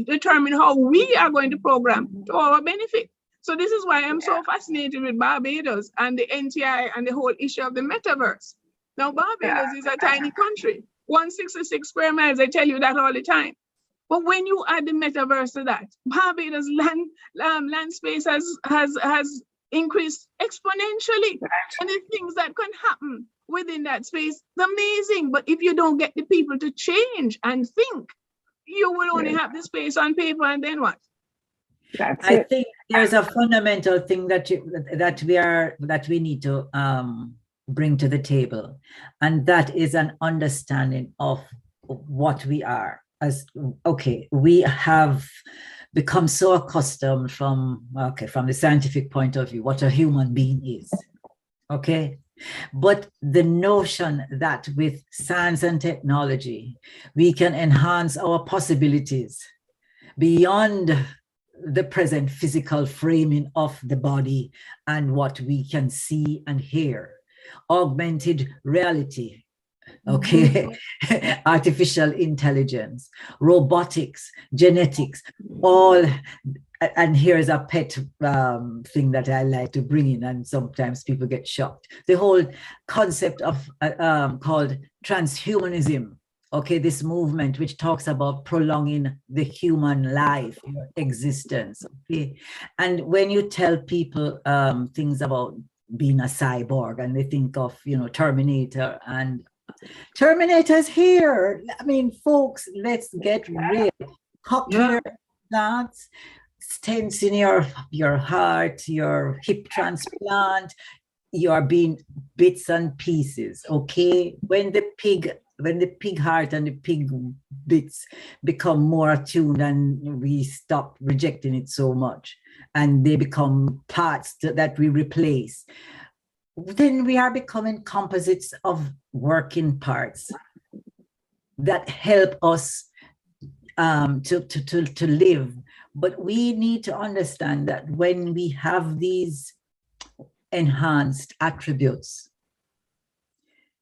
determine how we are going to program to our benefit. So this is why I'm so fascinated with Barbados and the NTI and the whole issue of the metaverse. Now, Barbados is a tiny country, 166 square miles. I tell you that all the time. But when you add the metaverse to that, Barbados land space has increased exponentially, and the things that can happen within that space is amazing. But if you don't get the people to change and think, you will only have the space on paper, and then what? I think there's a fundamental thing that we need to bring to the table, and that is an understanding of what we are. We have become so accustomed from the scientific point of view what a human being is. Okay. But the notion that with science and technology, we can enhance our possibilities beyond the present physical framing of the body and what we can see and hear, augmented reality, artificial intelligence, robotics, genetics, all. And here's a pet thing that I like to bring in, and sometimes people get shocked. The whole concept of called transhumanism. This movement which talks about prolonging the human life, your existence. And when you tell people things about being a cyborg, and they think of Terminator, and Terminator's here. I mean, folks, let's get real. Cochlear implants, stents in your heart, your hip transplant, you are being bits and pieces. When the pig heart and the pig bits become more attuned and we stop rejecting it so much, and they become parts that we replace, then we are becoming composites of working parts that help us to live. But we need to understand that when we have these enhanced attributes,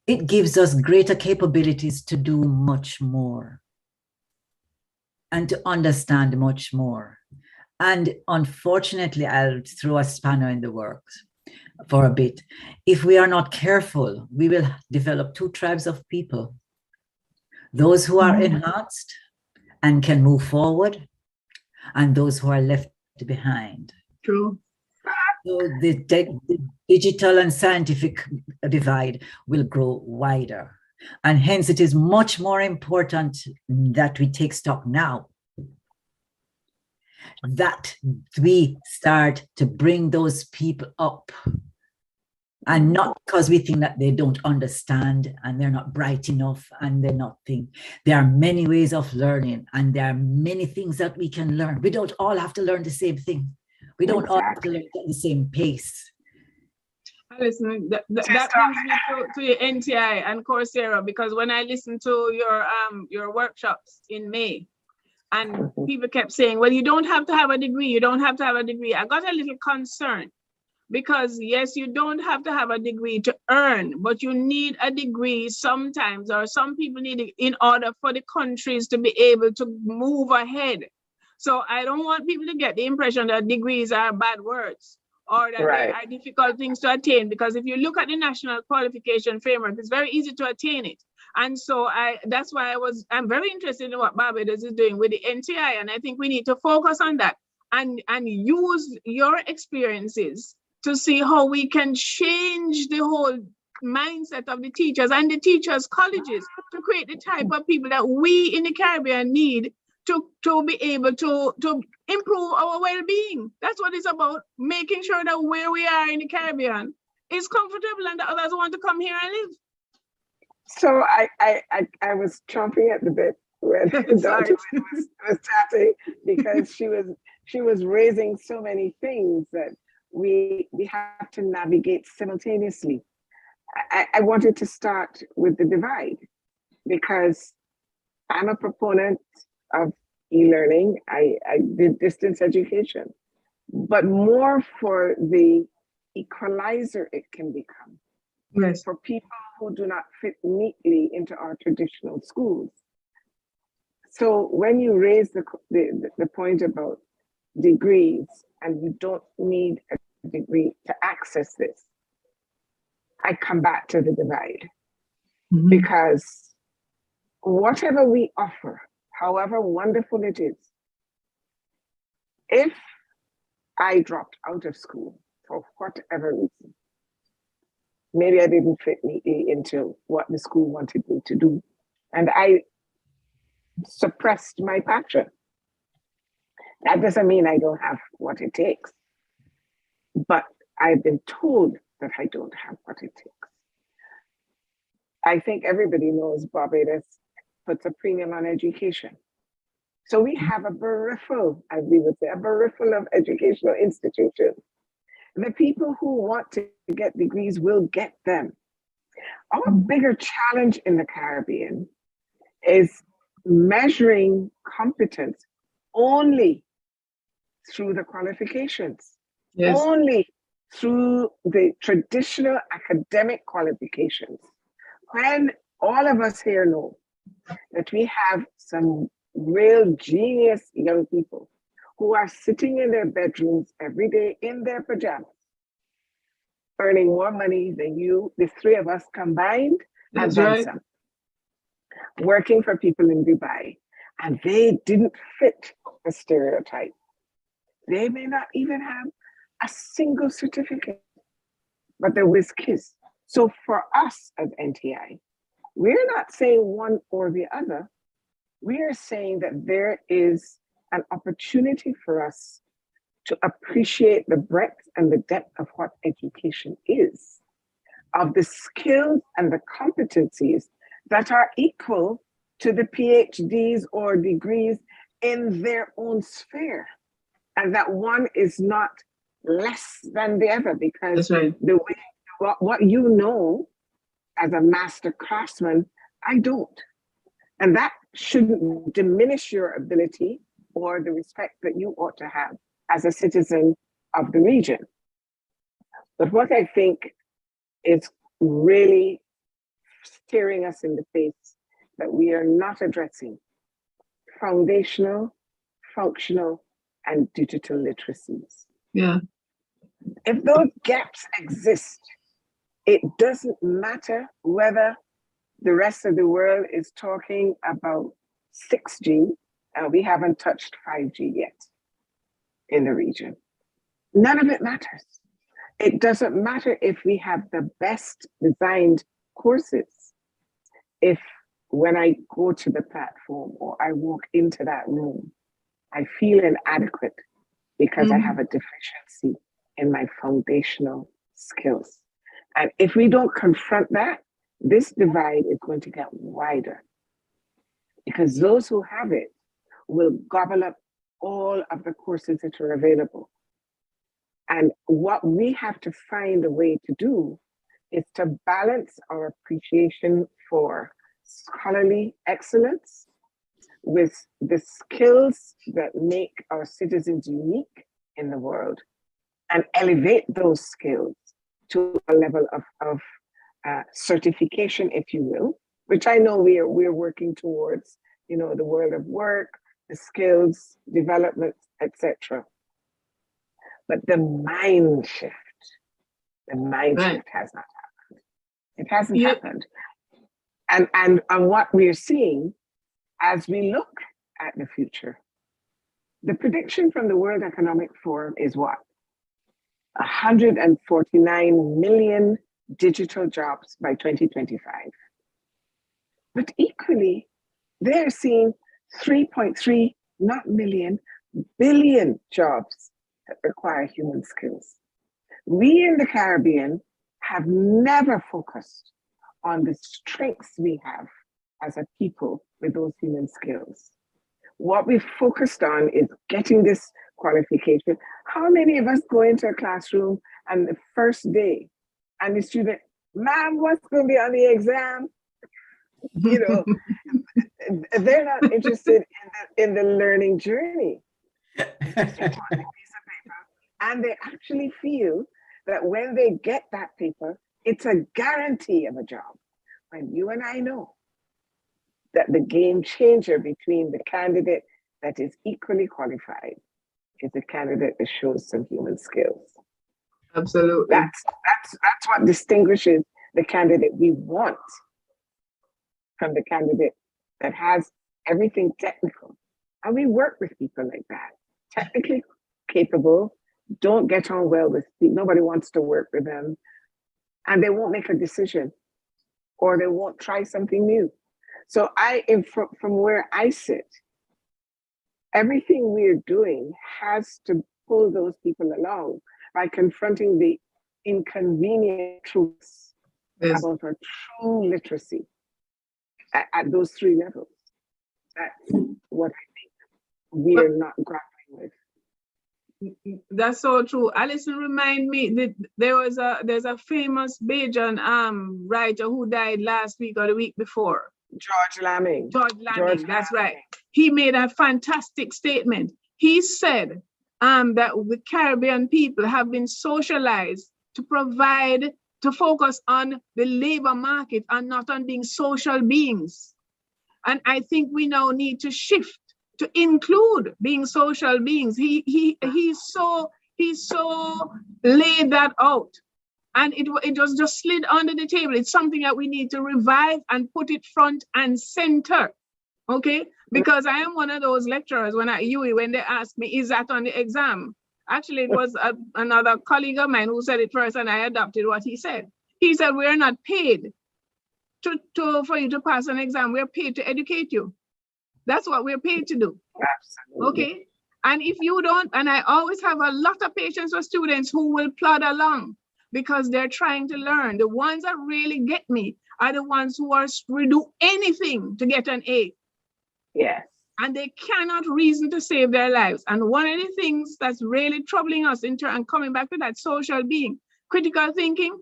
it gives us greater capabilities to do much more and to understand much more. And unfortunately, I'll throw a spanner in the works for a bit. If we are not careful, we will develop two tribes of people: those who are enhanced and can move forward, and those who are left behind. True. So the digital and scientific divide will grow wider. And hence it is much more important that we take stock now, that we start to bring those people up, and not because we think that they don't understand and they're not bright enough and they're not think. There are many ways of learning, and there are many things that we can learn. We don't all have to learn the same thing. We don't all have to learn at the same pace. Listen, that brings me to your NTI and Coursera, because when I listened to your workshops in May, and people kept saying, well, you don't have to have a degree, you don't have to have a degree. I got a little concerned, because yes, you don't have to have a degree to earn, but you need a degree sometimes, or some people need it in order for the countries to be able to move ahead. So I don't want people to get the impression that degrees are bad words, or that they are difficult things to attain, because if you look at the National Qualification Framework, it's very easy to attain it. And so that's why I'm very interested in what Barbados is doing with the NTI, and I think we need to focus on that and use your experiences to see how we can change the whole mindset of the teachers and the teachers' colleges to create the type of people that we in the Caribbean need to be able to improve our well-being. That's what it's about, making sure that where we are in the Caribbean is comfortable and the others want to come here and live. So I was chomping at the bit when Dr. was chatting, because she was raising so many things that we have to navigate simultaneously. I wanted to start with the divide, because I'm a proponent of e-learning. I did distance education, but more for the equalizer it can become. Yes. For people who do not fit neatly into our traditional schools. So when you raise the point about degrees, and you don't need a degree to access this, I come back to the divide. Mm-hmm. Because whatever we offer, however wonderful it is, if I dropped out of school for whatever reason, maybe I didn't fit neatly into what the school wanted me to do, and I suppressed my passion, that doesn't mean I don't have what it takes, but I've been told that I don't have what it takes. I think everybody knows Barbados puts a premium on education. So we have a berriffle, as we would say, a berriffle of educational institutions. The people who want to get degrees will get them. Our bigger challenge in the Caribbean is measuring competence only through the qualifications, yes, only through the traditional academic qualifications. When all of us here know that we have some real genius young people who are sitting in their bedrooms every day in their pajamas, earning more money than the three of us combined, and then some, working for people in Dubai, and they didn't fit the stereotype. They may not even have a single certificate, but they're whiz-kids. So for us as NTI, we're not saying one or the other. We are saying that there is an opportunity for us to appreciate the breadth and the depth of what education is, of the skills and the competencies that are equal to the PhDs or degrees in their own sphere. And that one is not less than the other, because the way, what you know as a master craftsman, I don't. And that shouldn't diminish your ability or the respect that you ought to have as a citizen of the region. But what I think is really staring us in the face that we are not addressing foundational, functional, and digital literacies. Yeah. If those gaps exist, it doesn't matter whether the rest of the world is talking about 6G We haven't touched 5G yet in the region. None of it matters. It doesn't matter if we have the best designed courses. If when I go to the platform or I walk into that room, I feel inadequate because I have a deficiency in my foundational skills. And if we don't confront that, this divide is going to get wider, because those who have it will gobble up all of the courses that are available. And what we have to find a way to do is to balance our appreciation for scholarly excellence with the skills that make our citizens unique in the world, and elevate those skills to a level of certification, if you will, which I know we're working towards, you know, the world of work, the skills development, etc. But the mind shift has not happened. It hasn't happened. And what we're seeing as we look at the future, the prediction from the World Economic Forum is what? 149 million digital jobs by 2025. But equally, they're seeing 3.3, not million, billion jobs that require human skills. We in the Caribbean have never focused on the strengths we have as a people with those human skills. What we've focused on is getting this qualification. How many of us go into a classroom and the first day, and the student, ma'am, what's going to be on the exam? You know, they're not interested in the learning journey. And they actually feel that when they get that paper, it's a guarantee of a job. When you and I know that the game changer between the candidate that is equally qualified is a candidate that shows some human skills. Absolutely. That's what distinguishes the candidate we want from the candidate that has everything technical. And we work with people like that, technically capable, don't get on well with people, nobody wants to work with them, and they won't make a decision, or they won't try something new. So from where I sit, everything we're doing has to pull those people along by confronting the inconvenient truths about our true literacy at those three levels. That's what I think we're not grappling with. That's so true. Allison, remind me that there's a famous Bajan writer who died last week or the week before. George Lamming, that's right. He made a fantastic statement. He said that the Caribbean people have been socialized to focus on the labor market and not on being social beings. And I think we now need to shift to include being social beings. He so laid that out, and it was just slid under the table. It's something that we need to revive and put it front and center, okay? Because I am one of those lecturers when they ask me, is that on the exam? Actually, it was another colleague of mine who said it first, and I adopted what he said. He said, we're not paid for you to pass an exam. We're paid to educate you. That's what we're paid to do. Absolutely. Okay. And if you don't, and I always have a lot of patience for students who will plod along because they're trying to learn. The ones that really get me are the ones who will do anything to get an A. Yes. And they cannot reason to save their lives. And one of the things that's really troubling us and coming back to that social being, critical thinking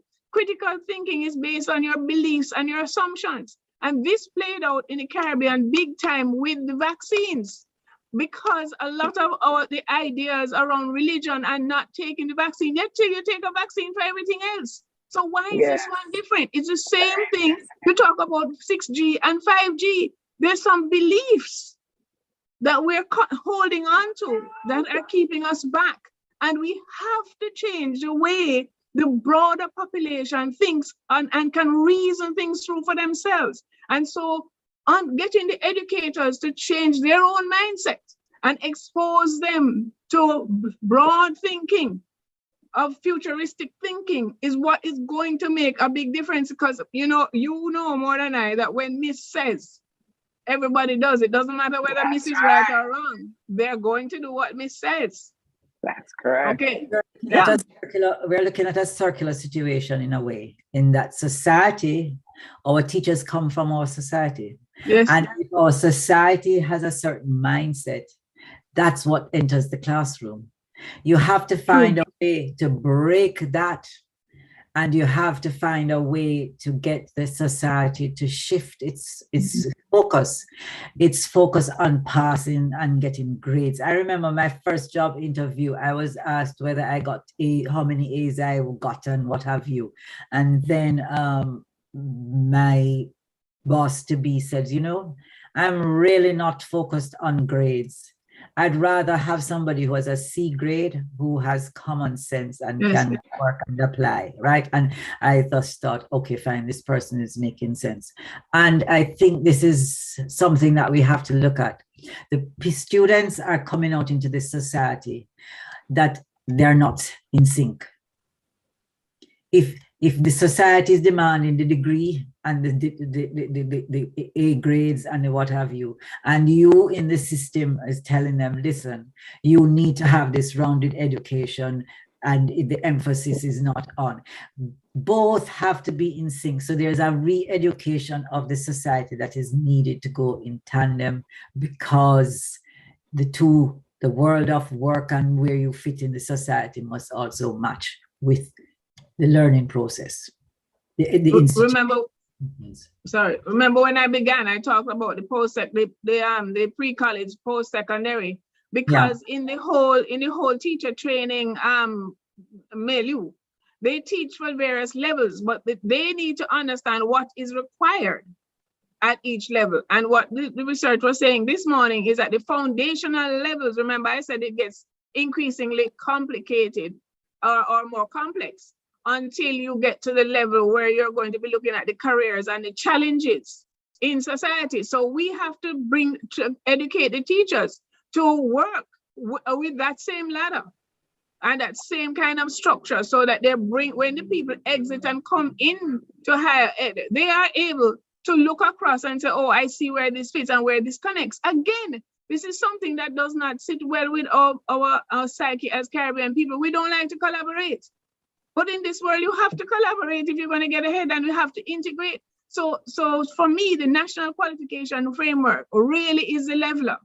is based on your beliefs and your assumptions. And this played out in the Caribbean big time with the vaccines, because a lot of the ideas around religion and not taking the vaccine, yet till you take a vaccine for everything else. So why is this one different? It's the same thing. You talk about 6G and 5G. There's some beliefs that we're holding on to that are keeping us back. And we have to change the way the broader population thinks and can reason things through for themselves. And so on getting the educators to change their own mindset and expose them to broad thinking of futuristic thinking is what is going to make a big difference. Because you know more than I that when Miss says, everybody does. It doesn't matter whether Miss is right or wrong. They're going to do what Miss says. That's correct. Okay. We're looking at a circular situation in a way, in that society, our teachers come from our society. Yes. And if our society has a certain mindset, that's what enters the classroom. You have to find a way to break that. And you have to find a way to get the society to shift its focus. Its focus on passing and getting grades. I remember my first job interview, I was asked whether I got how many A's I got and what have you. And then my boss to be said, you know, I'm really not focused on grades. I'd rather have somebody who has a C grade, who has common sense and can work and apply, right? And I thus thought, okay, fine, this person is making sense. And I think this is something that we have to look at. The students are coming out into this society that they're not in sync. If the society is demanding the degree and the A grades and the what have you, and you in the system is telling them, listen, you need to have this rounded education and the emphasis is not on. Both have to be in sync. So there's a re-education of the society that is needed to go in tandem, because the world of work and where you fit in the society must also match with the learning process. Remember when I began, I talked about the post-sec, the pre-college, post-secondary, because in the whole teacher training milieu, they teach for various levels, but they need to understand what is required at each level. And what the research was saying this morning is that the foundational levels, remember I said it gets increasingly complicated or more complex, until you get to the level where you're going to be looking at the careers and the challenges in society. So we have to educate the teachers to work with that same ladder and that same kind of structure, so that when the people exit and come in to higher ed, they are able to look across and say, oh, I see where this fits and where this connects. Again, this is something that does not sit well with our psyche as Caribbean people. We don't like to collaborate. But in this world, you have to collaborate if you're going to get ahead, and you have to integrate. So for me, the national qualification framework really is a leveler,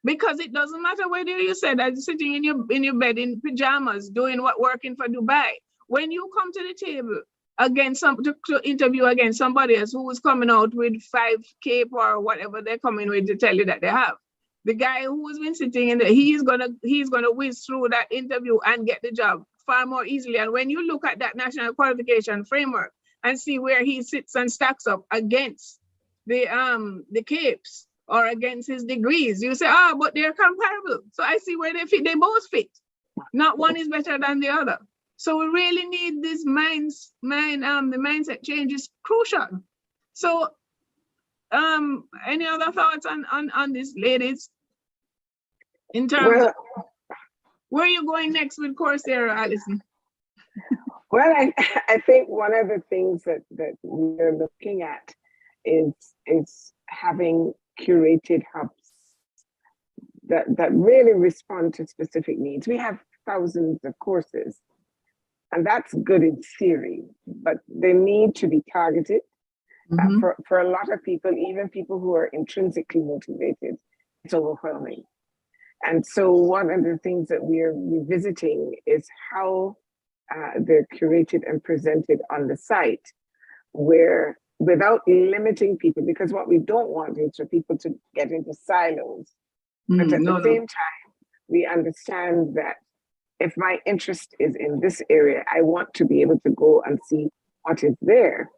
because it doesn't matter whether you said that you're sitting in your bed in pajamas doing working for Dubai. When you come to the table against to interview against somebody else who is coming out with 5 cape or whatever they're coming with to tell you that they have, the guy who has been sitting in there, he's gonna whiz through that interview and get the job far more easily. And when you look at that national qualification framework and see where he sits and stacks up against the capes or against his degrees, you say, but they're comparable. So I see where they fit. They both fit. Not one is better than the other. So we really need this the mindset change is crucial. So any other thoughts on this, ladies? In terms of where are you going next with Coursera, Allison? Well, I think one of the things that we're looking at is having curated hubs that really respond to specific needs. We have thousands of courses, and that's good in theory, but they need to be targeted. For a lot of people, even people who are intrinsically motivated, it's overwhelming. And so one of the things that we're revisiting is how they're curated and presented on the site, where without limiting people, because what we don't want is for people to get into silos. But at the same time, we understand that if my interest is in this area, I want to be able to go and see what is there.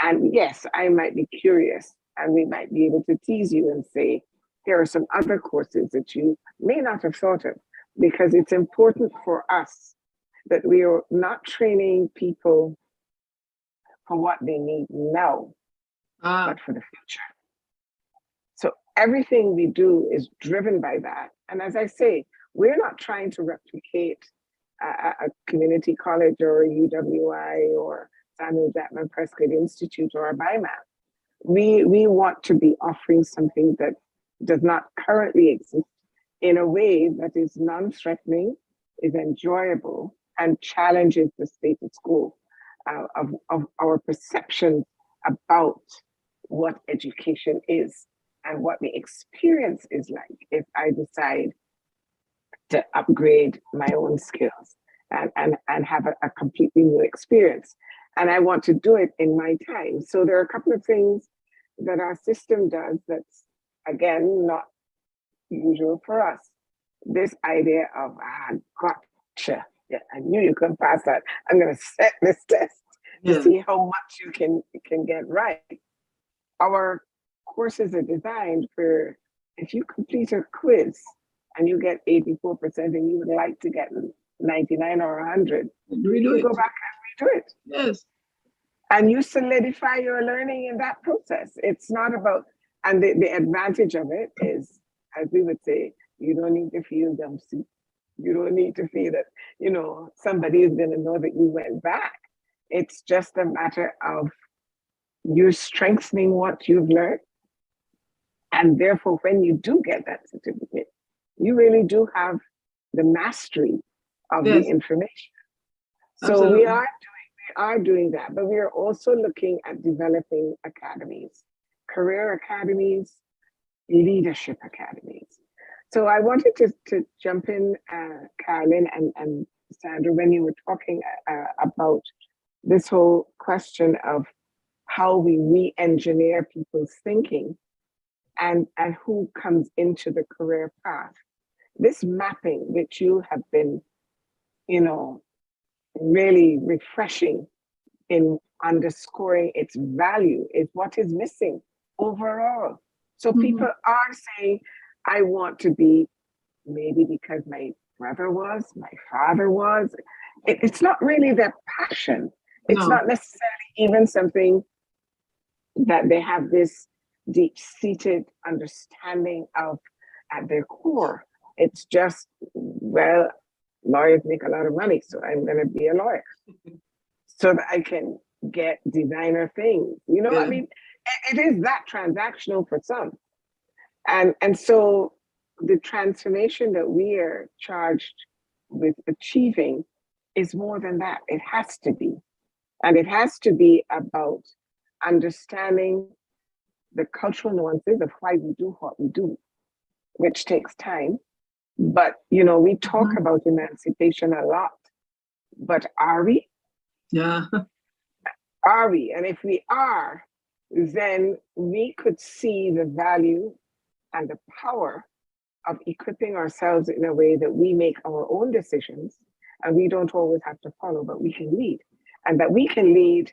And yes, I might be curious, and we might be able to tease you and say, here are some other courses that you may not have thought of, because it's important for us that we are not training people for what they need now, but for the future. everything we do is driven by that. And as I say, we're not trying to replicate a community college or a UWI or Samuel Jackman Prescott Institute or a BIMAP. We want to be offering something that does not currently exist in a way that is non-threatening, is enjoyable, and challenges the status quo of our perceptions about what education is and what the experience is like if I decide to upgrade my own skills and have a completely new experience. And I want to do it in my time. So there are a couple of things that our system does that's, again, not usual for us. This idea of, gotcha. Yeah, I knew you couldn't pass that. I'm going to set this test to see how much you can get right. Our courses are designed for, if you complete a quiz and you get 84% and you would like to get 99 or 100, you go back and redo it. Yes. And you solidify your learning in that process. It's not about, and the advantage of it is, as we would say, you don't need to feel dumpsy. You don't need to feel that, somebody is going to know that you went back. It's just a matter of you strengthening what you've learned. And therefore, when you do get that certificate, you really do have the mastery of the information. So we are doing that, but we are also looking at developing academies, career academies, leadership academies. So I wanted to jump in, Carolyn and Sandra, when you were talking about this whole question of how we re-engineer people's thinking and who comes into the career path. This mapping, which you have been, really refreshing in underscoring its value, is what is missing overall. So people are saying, I want to be, maybe because my brother was, my father was. It's not really their passion. It's not necessarily even something that they have this deep-seated understanding of at their core. It's just, well, lawyers make a lot of money, so I'm going to be a lawyer so that I can get designer things. I mean, it is that transactional for some. And so the transformation that we are charged with achieving is more than that. It has to be. And it has to be about understanding the cultural nuances of why we do what we do, which takes time. But, we talk about emancipation a lot, but are we? Yeah. Are we? And if we are, then we could see the value and the power of equipping ourselves in a way that we make our own decisions and we don't always have to follow, but we can lead. And that we can lead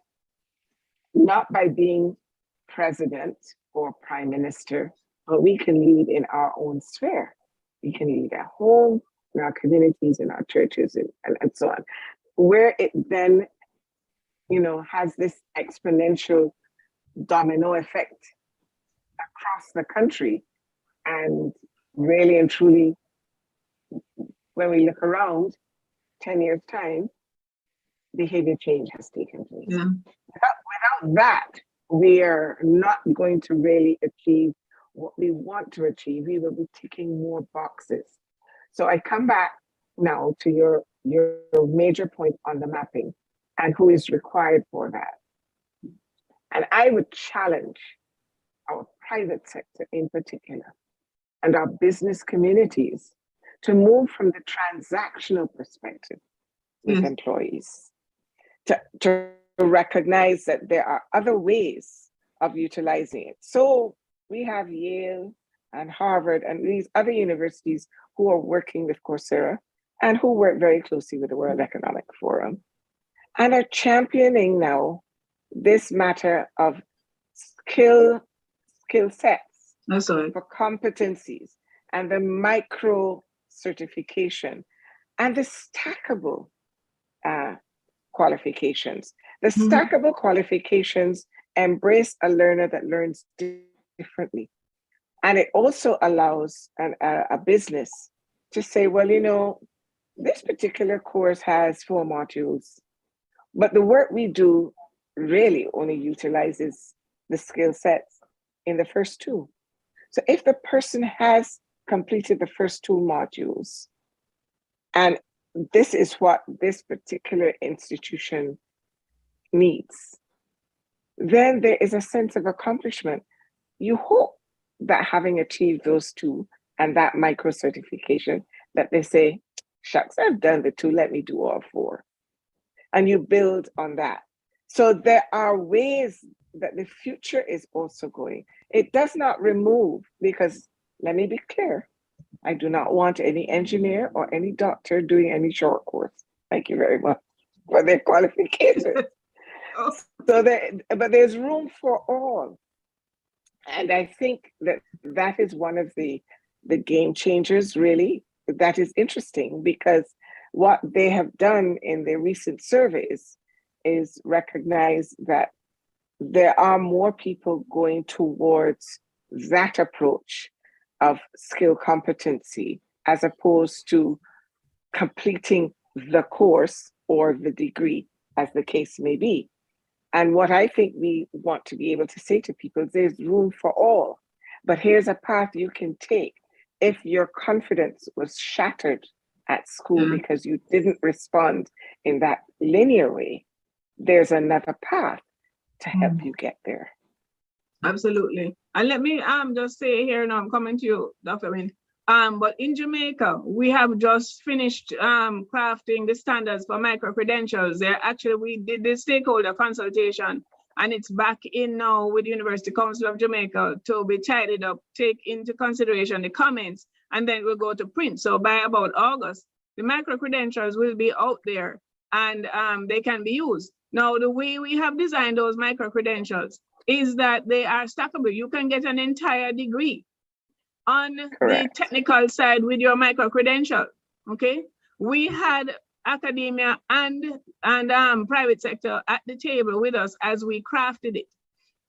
not by being president or prime minister, but we can lead in our own sphere. We can lead at home, in our communities, in our churches, and so on. Where it then, has this exponential domino effect across the country. And really and truly, when we look around, 10 years' time, behavior change has taken place. Yeah. Without that, we are not going to really achieve what we want to achieve. We will be ticking more boxes. So I come back now to your major point on the mapping and who is required for that. And I would challenge our private sector in particular and our business communities to move from the transactional perspective with employees to recognize that there are other ways of utilizing it. So we have Yale and Harvard and these other universities who are working with Coursera and who work very closely with the World Economic Forum and are championing now this matter of skill sets for competencies and the micro certification and the stackable qualifications. The stackable qualifications embrace a learner that learns differently. And it also allows a business to say, well, you know, this particular course has 4 modules, but the work we do really only utilizes the skill sets in the first 2. So if the person has completed the first 2 modules, and this is what this particular institution needs, then there is a sense of accomplishment. You hope that having achieved those 2 and that micro certification, that they say, shucks, I've done the 2, let me do all 4. And you build on that. So there are ways that the future is also going. It does not remove, because let me be clear, I do not want any engineer or any doctor doing any short course. Thank you very much for their qualifications. So but there's room for all. And I think that is one of the game changers, really, that is interesting, because what they have done in their recent surveys is recognize that there are more people going towards that approach of skill competency as opposed to completing the course or the degree, as the case may be. And what I think we want to be able to say to people is there's room for all, but here's a path you can take. If your confidence was shattered at school because you didn't respond in that linear way, there's another path to help you get there. Absolutely. And let me just say here now, I'm coming to you, Dr. Wint. But in Jamaica, we have just finished crafting the standards for micro-credentials. We did the stakeholder consultation, and it's back in now with the University Council of Jamaica to be tidied up, take into consideration the comments, and then we'll go to print. So by about August, the micro-credentials will be out there, and they can be used. Now, the way we have designed those micro-credentials is that they are stackable. You can get an entire degree on Correct. the technical side with your micro-credential, okay? We had academia and private sector at the table with us as we crafted it.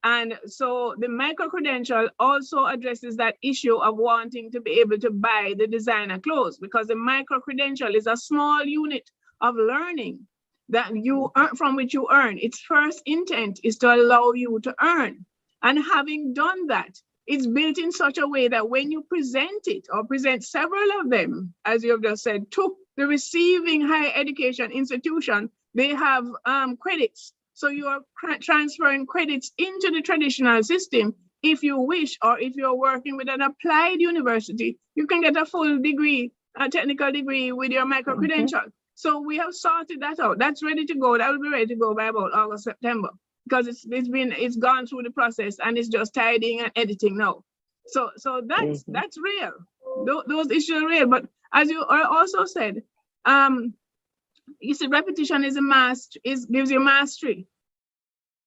And so the micro-credential also addresses that issue of wanting to be able to buy the designer clothes, because the micro-credential is a small unit of learning that you earn, from which you earn. Its first intent is to allow you to earn. And having done that, it's built in such a way that when you present it, or present several of them, as you have just said, to the receiving higher education institution, they have credits. So you are transferring credits into the traditional system. If you wish, or if you're working with an applied university, you can get a full degree, a technical degree with your micro-credential. So we have sorted that out. That's ready to go. That will be ready to go by about August, September, because it's gone through the process and it's just tidying and editing now. So that's real. Those issues are real. But as you also said, you said repetition is gives you mastery.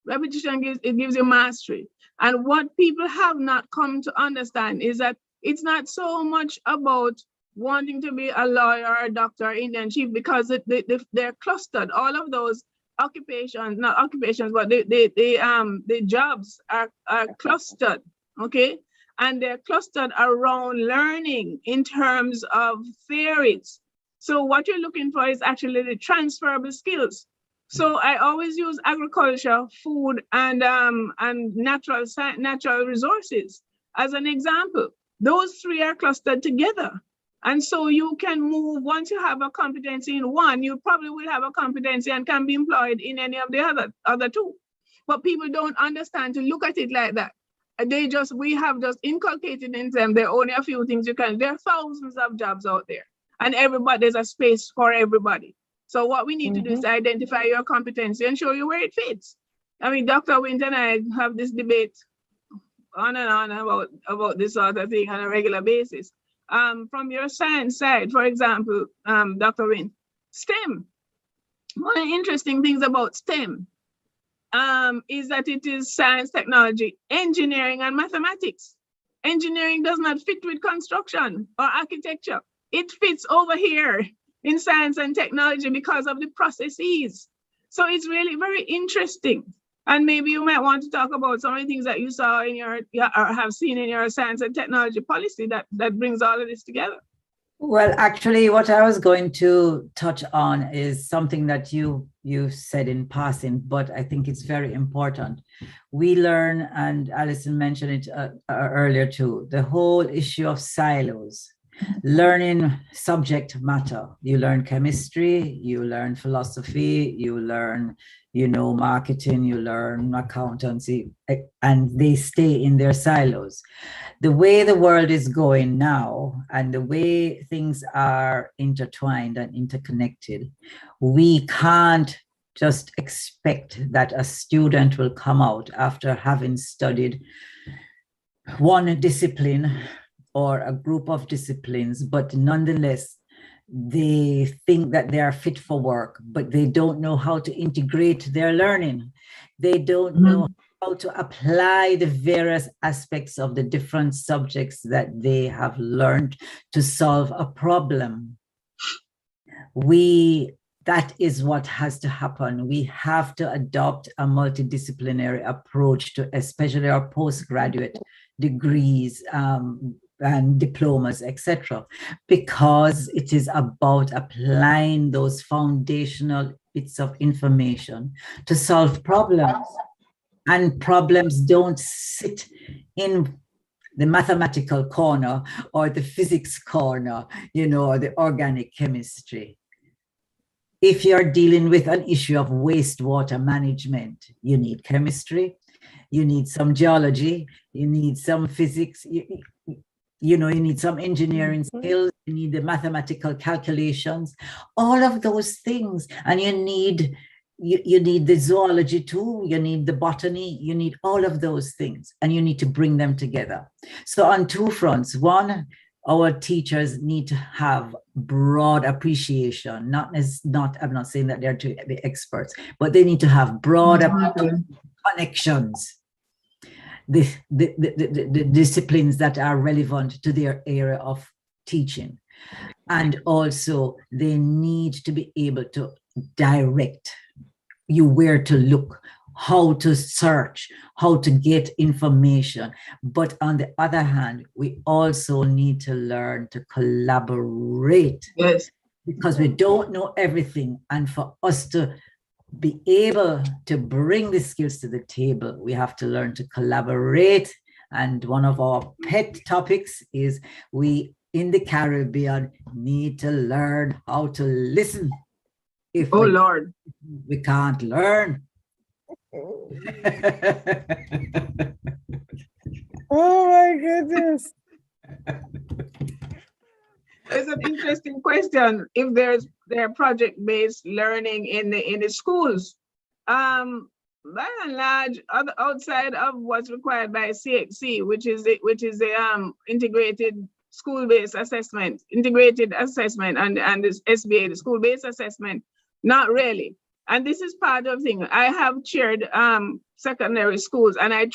Repetition gives you mastery. And what people have not come to understand is that it's not so much about wanting to be a lawyer or a doctor or Indian chief, because they're clustered. All of those occupations, not occupations, but the jobs are clustered, okay? And they're clustered around learning in terms of theories. So what you're looking for is actually the transferable skills. So I always use agriculture, food, and natural resources as an example. Those 3 are clustered together. And so you can move, once you have a competency in one, you probably will have a competency and can be employed in any of the other 2. But people don't understand to look at it like that. We have just inculcated in them, there are only a few things you can, there are thousands of jobs out there, and there's a space for everybody. So what we need to do is identify your competency and show you where it fits. I mean, Dr. Wint and I have this debate on and on about this sort of thing on a regular basis. From your science side, for example, Dr. Wint, STEM. One of the interesting things about STEM is that it is science, technology, engineering, and mathematics. Engineering does not fit with construction or architecture. It fits over here in science and technology because of the processes. So it's really very interesting And maybe you might want to talk about some of the things that you saw in your, or have seen in your science and technology policy that brings all of this together. Well, actually, what I was going to touch on is something that you said in passing, but I think it's very important. We learn, and Allison mentioned it earlier too, the whole issue of silos. Learning subject matter. You learn chemistry, you learn philosophy, you learn, marketing, you learn accountancy, and they stay in their silos. The way the world is going now and the way things are intertwined and interconnected, we can't just expect that a student will come out after having studied one discipline or a group of disciplines, but nonetheless, they think that they are fit for work, but they don't know how to integrate their learning. They don't know how to apply the various aspects of the different subjects that they have learned to solve a problem. That is what has to happen. We have to adopt a multidisciplinary approach to especially our postgraduate degrees and diplomas, etc., because it is about applying those foundational bits of information to solve problems. And problems don't sit in the mathematical corner or the physics corner, or the organic chemistry. If you're dealing with an issue of wastewater management, you need chemistry, you need some geology, you need some physics, you need some engineering skills, you need the mathematical calculations, all of those things. And you need the zoology too, you need the botany, you need all of those things, and you need to bring them together. So on two fronts. One, our teachers need to have broad appreciation, I'm not saying that they're to be experts, but they need to have broad connections, the disciplines that are relevant to their area of teaching. And also they need to be able to direct you where to look, how to search, how to get information. But on the other hand, we also need to learn to collaborate. Yes. Because we don't know everything. And for us to be able to bring the skills to the table, we have to learn to collaborate. And one of our pet topics is we in the Caribbean need to learn how to listen. If Lord, we can't learn. Oh my goodness. it's an interesting question. If there project-based learning in the schools, by and large, outside of what's required by CXC, which is the integrated school-based assessment, and the SBA, the school-based assessment, not really. And this is part of the thing. I have chaired secondary schools, and I've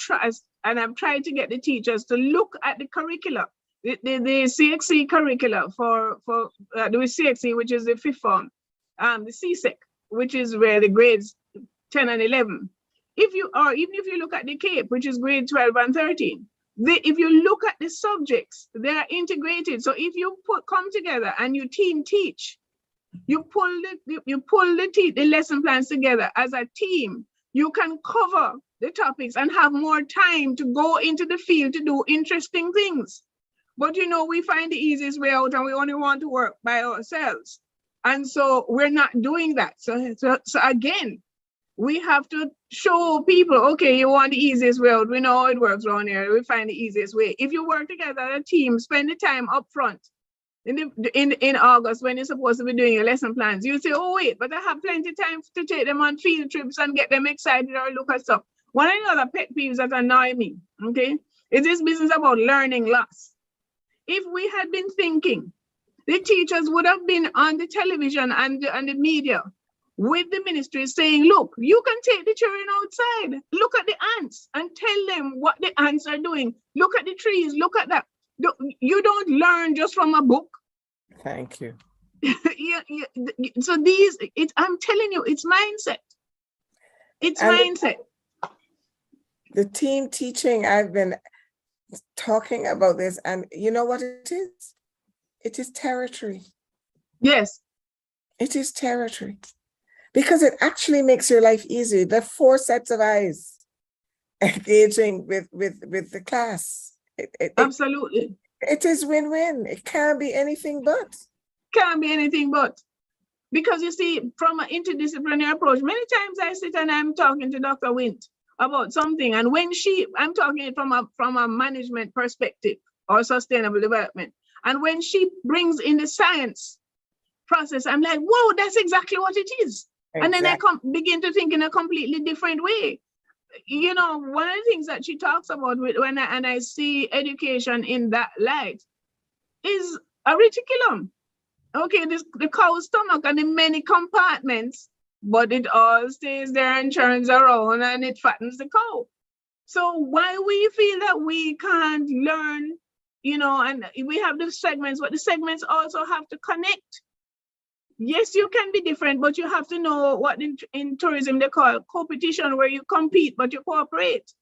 tried to get the teachers to look at the curricula, the CXC curricula for the CXC, which is the fifth form, the CSEC, which is where the grades 10 and 11. Even if you look at the CAPE, which is grade 12 and 13, if you look at the subjects, they are integrated. So if you come together and you team teach, you pull the lesson plans together as a team, you can cover the topics and have more time to go into the field to do interesting things. But we find the easiest way out, and we only want to work by ourselves. And so we're not doing that. So again, we have to show people, okay, you want the easiest way out. We know how it works around here. We find the easiest way. If you work together as a team, spend the time up front. In August, when you're supposed to be doing your lesson plans, you say, oh wait, but I have plenty of time to take them on field trips and get them excited or look at stuff. One of the other pet peeves that annoy me, okay, is this business about learning loss. If we had been thinking, the teachers would have been on the television and the media with the ministry saying, look, you can take the children outside, look at the ants and tell them what the ants are doing. Look at the trees, look at that. You don't learn just from a book. Thank you. So I'm telling you, it's mindset. It's mindset. The team teaching, I've been talking about this, and you know what it is? It is territory. Yes. It is territory. Because it actually makes your life easier. The 4 sets of eyes engaging with the class. Absolutely. It is win-win. It can't be anything but. Can't be anything but. Because you see, from an interdisciplinary approach, many times I sit and I'm talking to Dr. Wint about something, and when I'm talking from a management perspective or sustainable development, and when she brings in the science process, I'm like, whoa, that's exactly what it is. Exactly. And then I begin to think in a completely different way. You know, one of the things that she talks about when I see education in that light is a reticulum. Okay, the cow's stomach and the many compartments, but it all stays there and churns around and it fattens the cow. So why we feel that we can't learn, you know, and we have the segments, but the segments also have to connect. Yes, you can be different, but you have to know what in tourism they call competition, where you compete, but you cooperate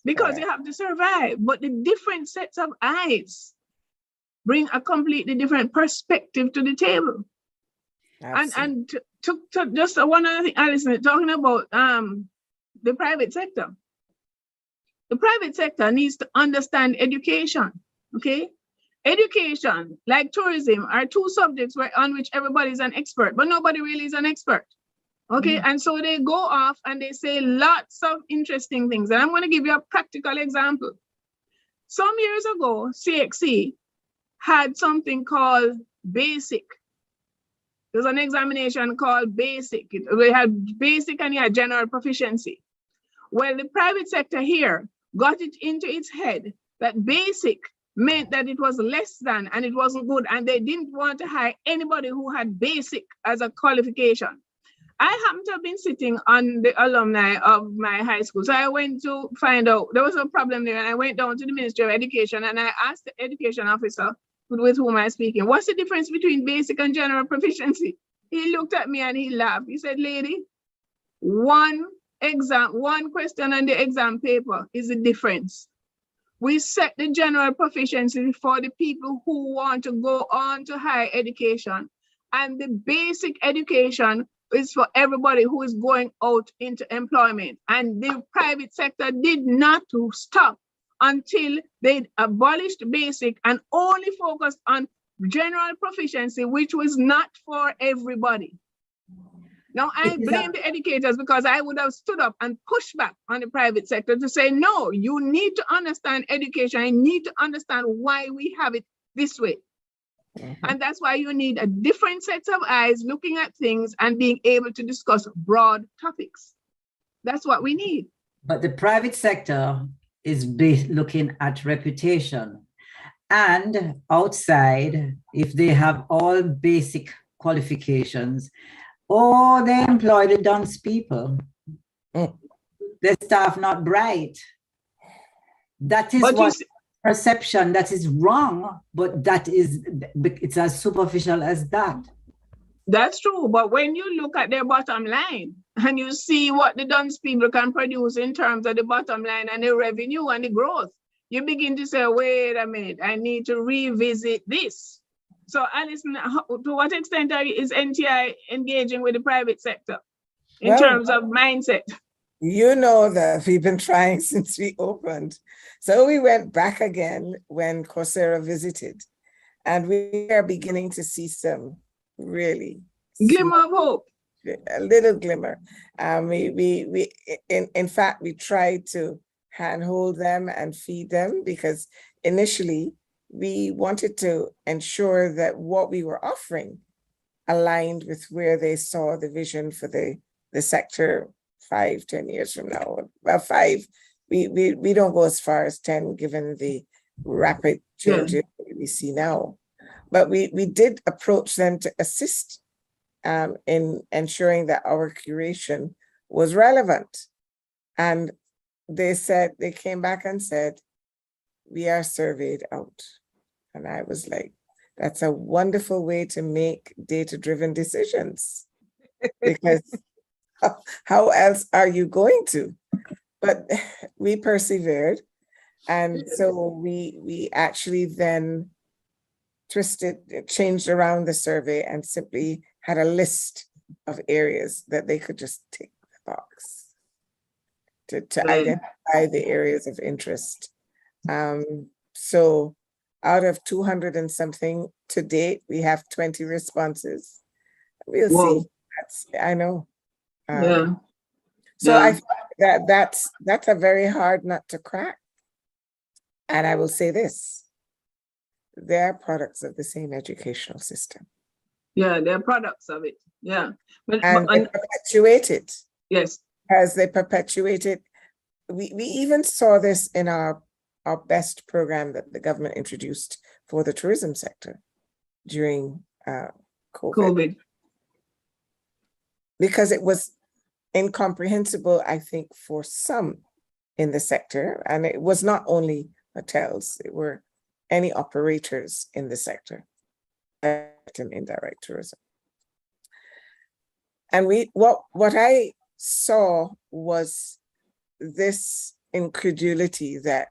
because you have to survive. But the different sets of eyes bring a completely different perspective to the table. Absolutely. And to just one other thing, Allison, talking about the private sector. The private sector needs to understand education, okay? Education, like tourism, are 2 subjects on which everybody is an expert, but nobody really is an expert, okay? And so they go off and they say lots of interesting things. And I'm going to give you a practical example. Some years ago, CXC had something called BASIC. There's an examination called BASIC. We had BASIC and you had general proficiency. Well, the private sector here got it into its head that BASIC meant that it was less than and it wasn't good, and they didn't want to hire anybody who had BASIC as a qualification. I happen to have been sitting on the alumni of my high school, so I went to find out there was a problem there, and I went down to the Ministry of Education and I asked the education officer with whom I'm speaking, what's the difference between BASIC and general proficiency? He looked at me and he laughed. He said, lady, one question on the exam paper is the difference. We set the general proficiency for the people who want to go on to higher education, and the basic education is for everybody who is going out into employment. And the private sector did not stop until they abolished basic and only focused on general proficiency, which was not for everybody. Now, I blame the educators because I would have stood up and pushed back on the private sector to say, no, you need to understand education. I need to understand why we have it this way. And that's why you need a different set of eyes looking at things and being able to discuss broad topics. That's what we need. But the private sector is looking at reputation. And outside, if they have all basic qualifications, or they employ the dunce people, the staff not bright. That is what perception, that is wrong, but it's as superficial as that. That's true, but when you look at their bottom line and you see what the dunce people can produce in terms of the bottom line and the revenue and the growth, you begin to say, wait a minute, I need to revisit this. So, Alison, to what extent is NTI engaging with the private sector in terms of mindset? You know that we've been trying since we opened. So we went back again when Coursera visited, and we are beginning to see some really glimmer of hope. A little glimmer. In fact, we tried to handhold them and feed them, because initially we wanted to ensure that what we were offering aligned with where they saw the vision for the sector 5-10 years from now. Well, 5, we don't go as far as 10, given the rapid changes we see now. But we did approach them to assist in ensuring that our curation was relevant. And they came back and said, we are surveyed out. And I was like, that's a wonderful way to make data-driven decisions, because how else are you going to? but we persevered. And so we actually then changed around the survey and simply had a list of areas that they could just tick the box to identify the areas of interest. So out of 200 and something to date, we have 20 responses. We'll see. I know. So I think that's a very hard nut to crack. And I will say this, they're products of the same educational system. Yeah, they're products of it. Yeah. They perpetuate it. Yes. As they perpetuate it. We even saw this in our BEST program that the government introduced for the tourism sector during COVID. Because it was incomprehensible, I think, for some in the sector. And it was not only hotels, it were any operators in the sector, direct and indirect tourism. And what I saw was this incredulity that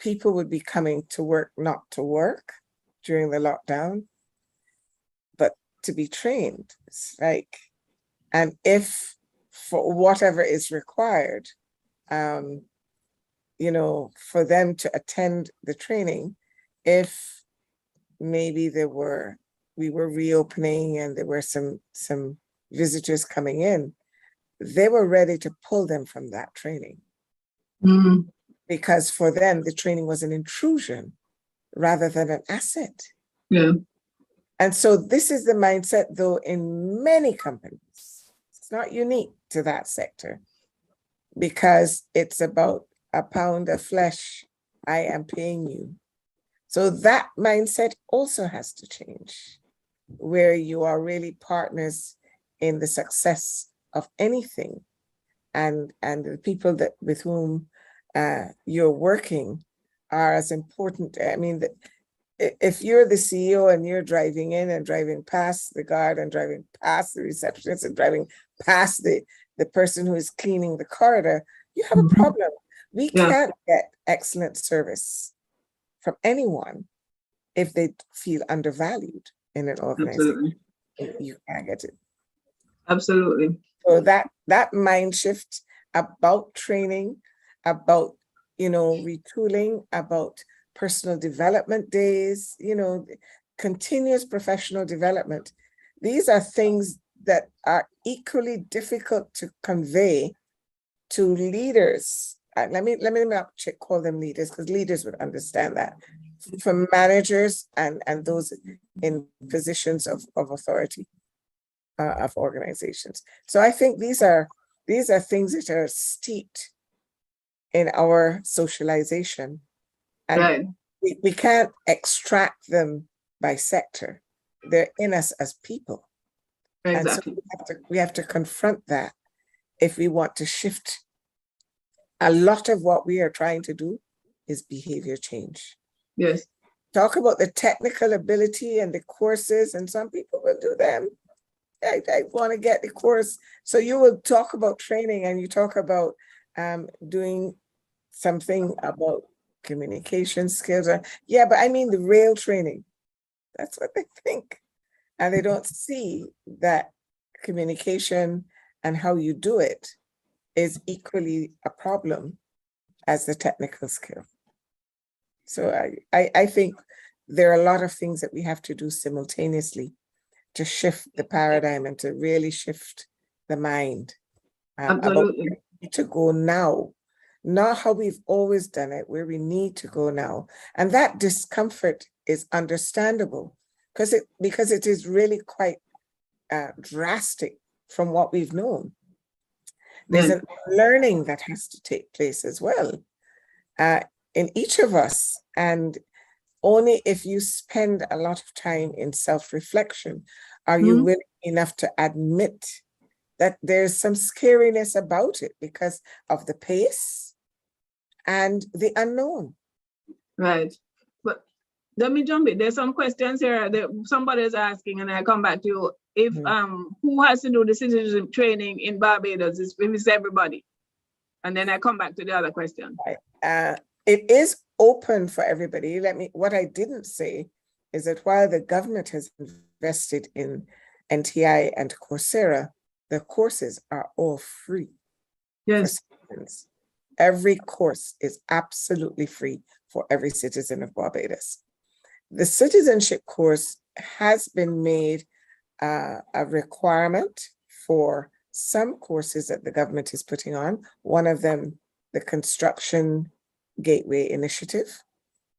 people would be coming to work, not to work during the lockdown, but to be trained. It's like, and if for whatever is required, you know, for them to attend the training, if maybe we were reopening and there were some visitors coming in, they were ready to pull them from that training. Mm-hmm. Because for them, the training was an intrusion rather than an asset. Yeah. And so this is the mindset, though, in many companies. It's not unique to that sector because it's about a pound of flesh I am paying you. So that mindset also has to change, where you are really partners in the success of anything, and the people that with whom you're working are as important. I mean, if you're the CEO and you're driving in and driving past the guard and driving past the receptionist and driving past the person who is cleaning the corridor, you have a problem. We can't get excellent service from anyone if they feel undervalued in an organization. Absolutely. You can't get it. Absolutely. So that mind shift about training, about, you know, retooling, about personal development days, you know, continuous professional development. These are things that are equally difficult to convey to leaders. Let me not call them leaders, because leaders would understand that. For managers and those in positions of authority of organizations. So I think these are things that are steeped in our socialization, and we can't extract them by sector. They're in us as people. Exactly. And so we have to confront that if we want to shift. A lot of what we are trying to do is behavior change. Yes. Talk about the technical ability and the courses, and some people will do them. I want to get the course. So you will talk about training and you talk about doing something about communication skills. Yeah, but I mean the real training. That's what they think. And they don't see that communication and how you do it is equally a problem as the technical skill. So I think there are a lot of things that we have to do simultaneously to shift the paradigm and to really shift the mind about where we need to go now, not how we've always done it, where we need to go now. And that discomfort is understandable because it is really quite drastic from what we've known. There's a learning that has to take place as well in each of us. And only if you spend a lot of time in self-reflection are you willing enough to admit that there's some scariness about it because of the pace and the unknown. Right. But let me jump in. There's some questions here that somebody is asking, and I'll come back to you. If who has to do the citizenship training in Barbados? If it's everybody. And then I come back to the other question. It is open for everybody. What I didn't say is that while the government has invested in NTI and Coursera, the courses are all free. Yes. For citizens. Every course is absolutely free for every citizen of Barbados. The citizenship course has been made a requirement for some courses that the government is putting on. One of them, the Construction Gateway Initiative.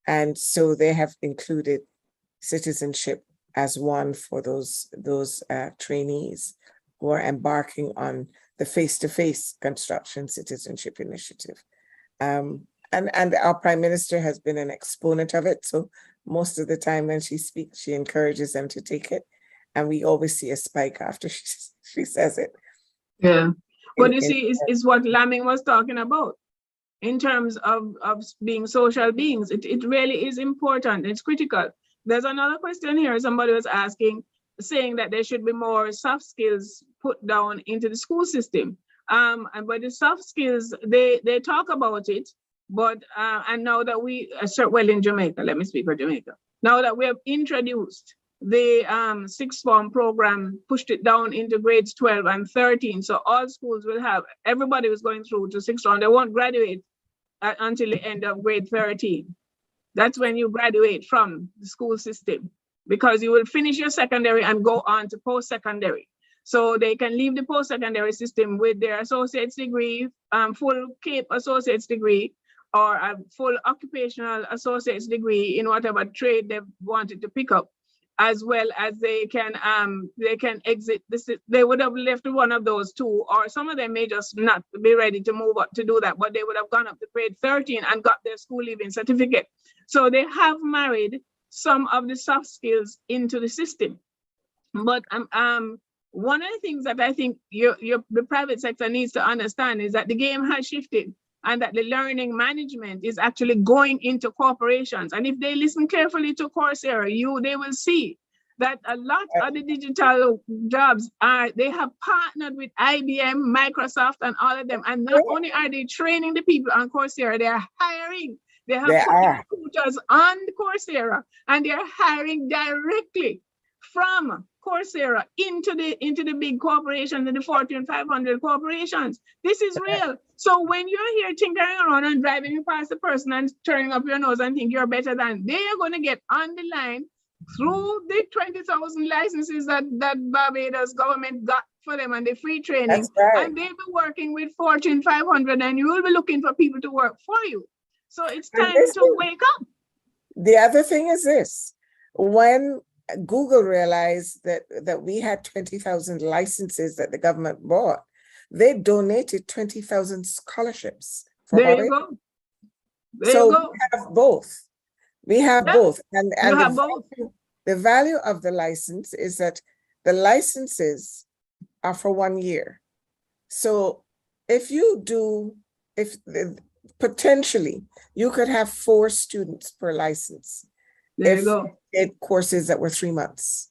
And so they have included citizenship as one for those trainees who are embarking on the face-to-face construction citizenship initiative. And our Prime Minister has been an exponent of it. So most of the time when she speaks, she encourages them to take it. And we always see a spike after she says it. Yeah. But you see, it's what Laming was talking about in terms of being social beings. It really is important. It's critical. There's another question here. Somebody was asking, saying that there should be more soft skills put down into the school system. But the soft skills, they talk about it, but and now that in Jamaica, let me speak for Jamaica. Now that we have introduced the sixth form program, pushed it down into grades 12 and 13. So all schools will have, everybody was going through to sixth form. They won't graduate until the end of grade 13. That's when you graduate from the school system, because you will finish your secondary and go on to post-secondary. So they can leave the post-secondary system with their associate's degree, full CAPE associate's degree, or a full occupational associate's degree in whatever trade they wanted to pick up, as well as they can exit this. They would have left one of those two, or some of them may just not be ready to move up to do that, but they would have gone up to grade 13 and got their school leaving certificate. So they have married some of the soft skills into the system. But one of the things that I think the private sector needs to understand is that the game has shifted, and that the learning management is actually going into corporations. And if they listen carefully to Coursera, they will see that a lot of the digital jobs they have partnered with IBM, Microsoft, and all of them. And not only are they training the people on Coursera, they are hiring. They have recruiters on Coursera, and they're hiring directly from Coursera into the big corporations and the Fortune 500 corporations. This is real. So when you're here tinkering around and driving past the person and turning up your nose and think you're better than, they are going to get on the line through the 20,000 licenses that Barbados government got for them and the free training. That's right. And they'll be working with Fortune 500, and you will be looking for people to work for you. So it's time to wake up. The other thing is this: when Google realized that we had 20,000 licenses that the government bought, they donated 20,000 scholarships. There you go. So we have both. We have both. And the value of the license is that the licenses are for 1 year. So potentially you could have 4 students per license. There you go. Did courses that were 3 months.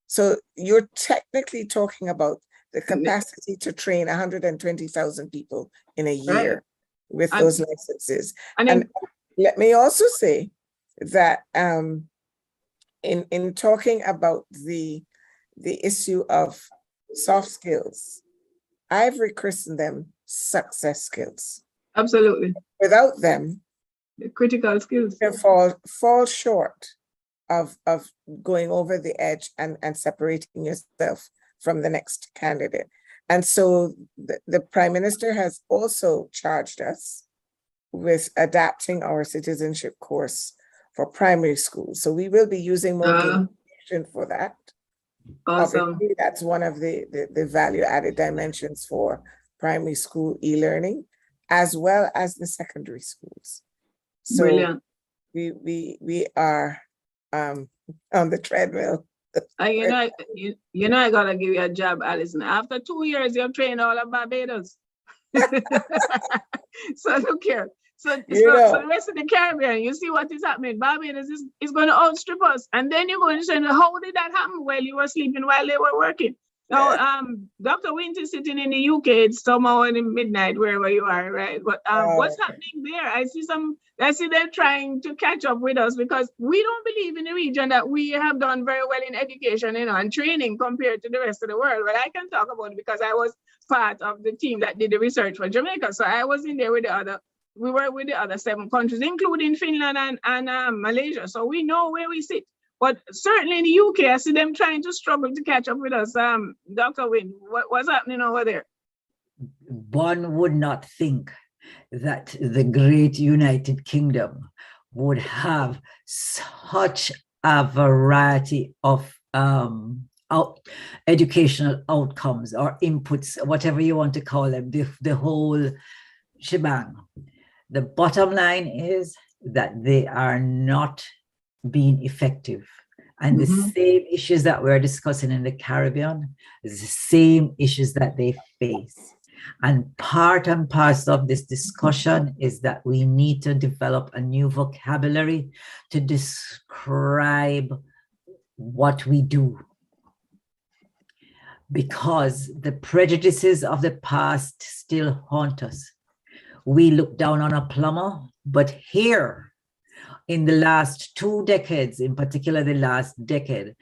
So you're technically talking about the capacity to train 120,000 people in a year with those licenses. And let me also say that in talking about the issue of soft skills, I've rechristened them success skills. Absolutely. Without them, the critical skills fall short of going over the edge and separating yourself from the next candidate. And so the Prime Minister has also charged us with adapting our citizenship course for primary schools. So we will be using more gamification for that. Awesome. Obviously, that's one of the value added dimensions for primary school e-learning, as well as the secondary schools. So brilliant. We are on the treadmill. You know, I gotta give you a job, Allison. After 2 years, you've trained all of Barbados. So look here. So the rest of the Caribbean, you see what is happening. Barbados is going to outstrip us. And then you're going to say, how did that happen? Well, you were sleeping while they were working. Now, Dr. Wint is sitting in the UK. It's somehow in the midnight, wherever you are, right? But what's happening there? I see them trying to catch up with us because we don't believe in the region that we have done very well in education, and training compared to the rest of the world. But I can talk about it because I was part of the team that did the research for Jamaica. So I was in there with we were with the other 7 countries, including Finland and Malaysia. So we know where we sit. But certainly in the UK, I see them trying to struggle to catch up with us. Dr. Wint, what's happening over there? One would not think that the great United Kingdom would have such a variety of educational outcomes or inputs, whatever you want to call them, the whole shebang. The bottom line is that they are not being effective. And the same issues that we're discussing in the Caribbean is the same issues that they face. And part and parcel of this discussion is that we need to develop a new vocabulary to describe what we do. Because the prejudices of the past still haunt us. We look down on a plumber, but here, in the last 2 decades, in particular the last decade,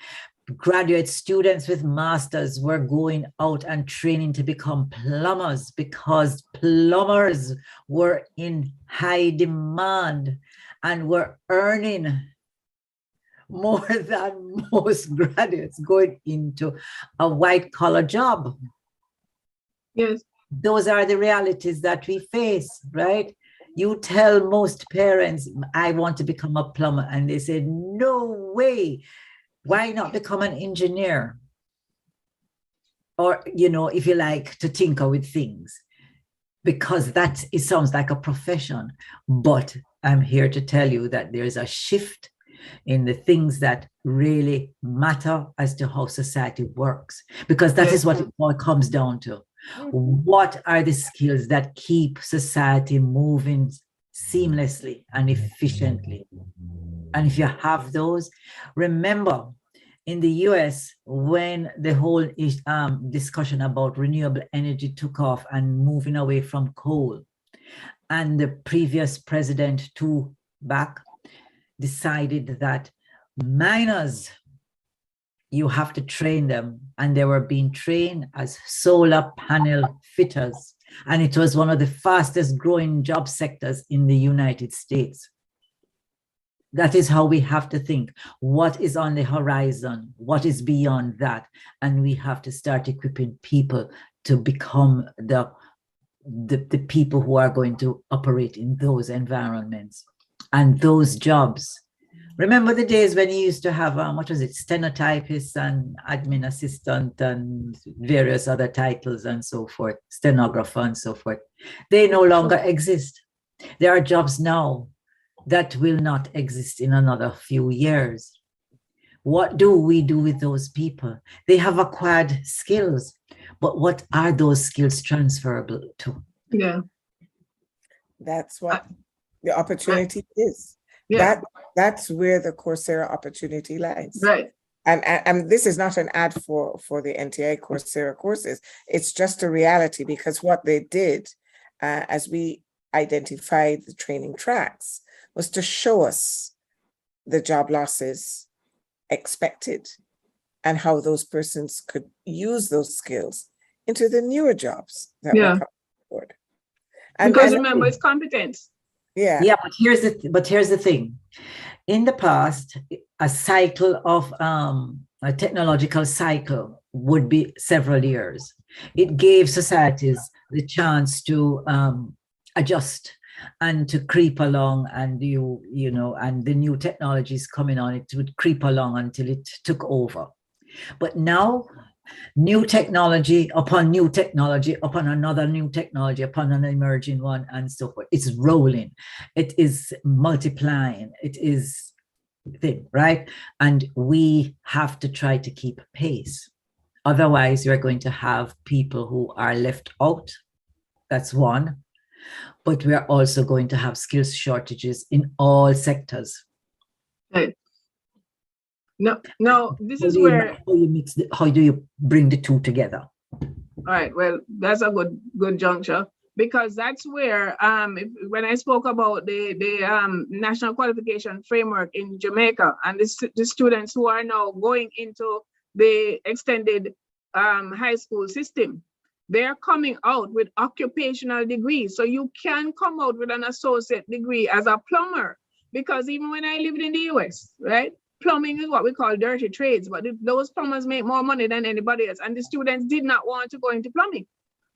graduate students with masters were going out and training to become plumbers because plumbers were in high demand and were earning more than most graduates going into a white-collar job. Yes. Those are the realities that we face, right? You tell most parents, I want to become a plumber, and they say, no way. Why not become an engineer? Or, if you like to tinker with things, because it sounds like a profession. But I'm here to tell you that there's a shift in the things that really matter as to how society works, because that is what it all comes down to. What are the skills that keep society moving seamlessly and efficiently? And if you have those, remember in the US, when the whole discussion about renewable energy took off and moving away from coal, and the previous president back decided that miners, you have to train them, and they were being trained as solar panel fitters. And it was one of the fastest growing job sectors in the United States. That is how we have to think. What is on the horizon? What is beyond that? And we have to start equipping people to become the people who are going to operate in those environments and those jobs. Remember the days when you used to have, stenotypist and admin assistant and various other titles and so forth, stenographer and so forth. They no longer exist. There are jobs now that will not exist in another few years. What do we do with those people? They have acquired skills, but what are those skills transferable to? Yeah. That's what the opportunity is. Yeah. That's where the Coursera opportunity lies. Right. And this is not an ad for the NTI Coursera courses. It's just a reality, because what they did as we identified the training tracks was to show us the job losses expected and how those persons could use those skills into the newer jobs that were coming forward. Because remember, it's competence. Yeah. Yeah, but here's the thing. In the past, a cycle of a technological cycle would be several years. It gave societies the chance to adjust and to creep along, and and the new technologies coming on, it would creep along until it took over. But now, new technology upon new technology upon another new technology upon an emerging one and so forth. It's rolling. It is multiplying. It is thing, right? And we have to try to keep pace. Otherwise, you're going to have people who are left out. That's one. But we're also going to have skills shortages in all sectors. Right. No, this How is do you, where, how you mix how do you bring the two together? all right, well, that's a good juncture, because that's where when I spoke about the national qualification framework in Jamaica, and the students who are now going into the extended high school system, they're coming out with occupational degrees. So you can come out with an associate degree as a plumber, because even when I lived in the US, right, plumbing is what we call dirty trades, but those plumbers make more money than anybody else, and the students did not want to go into plumbing.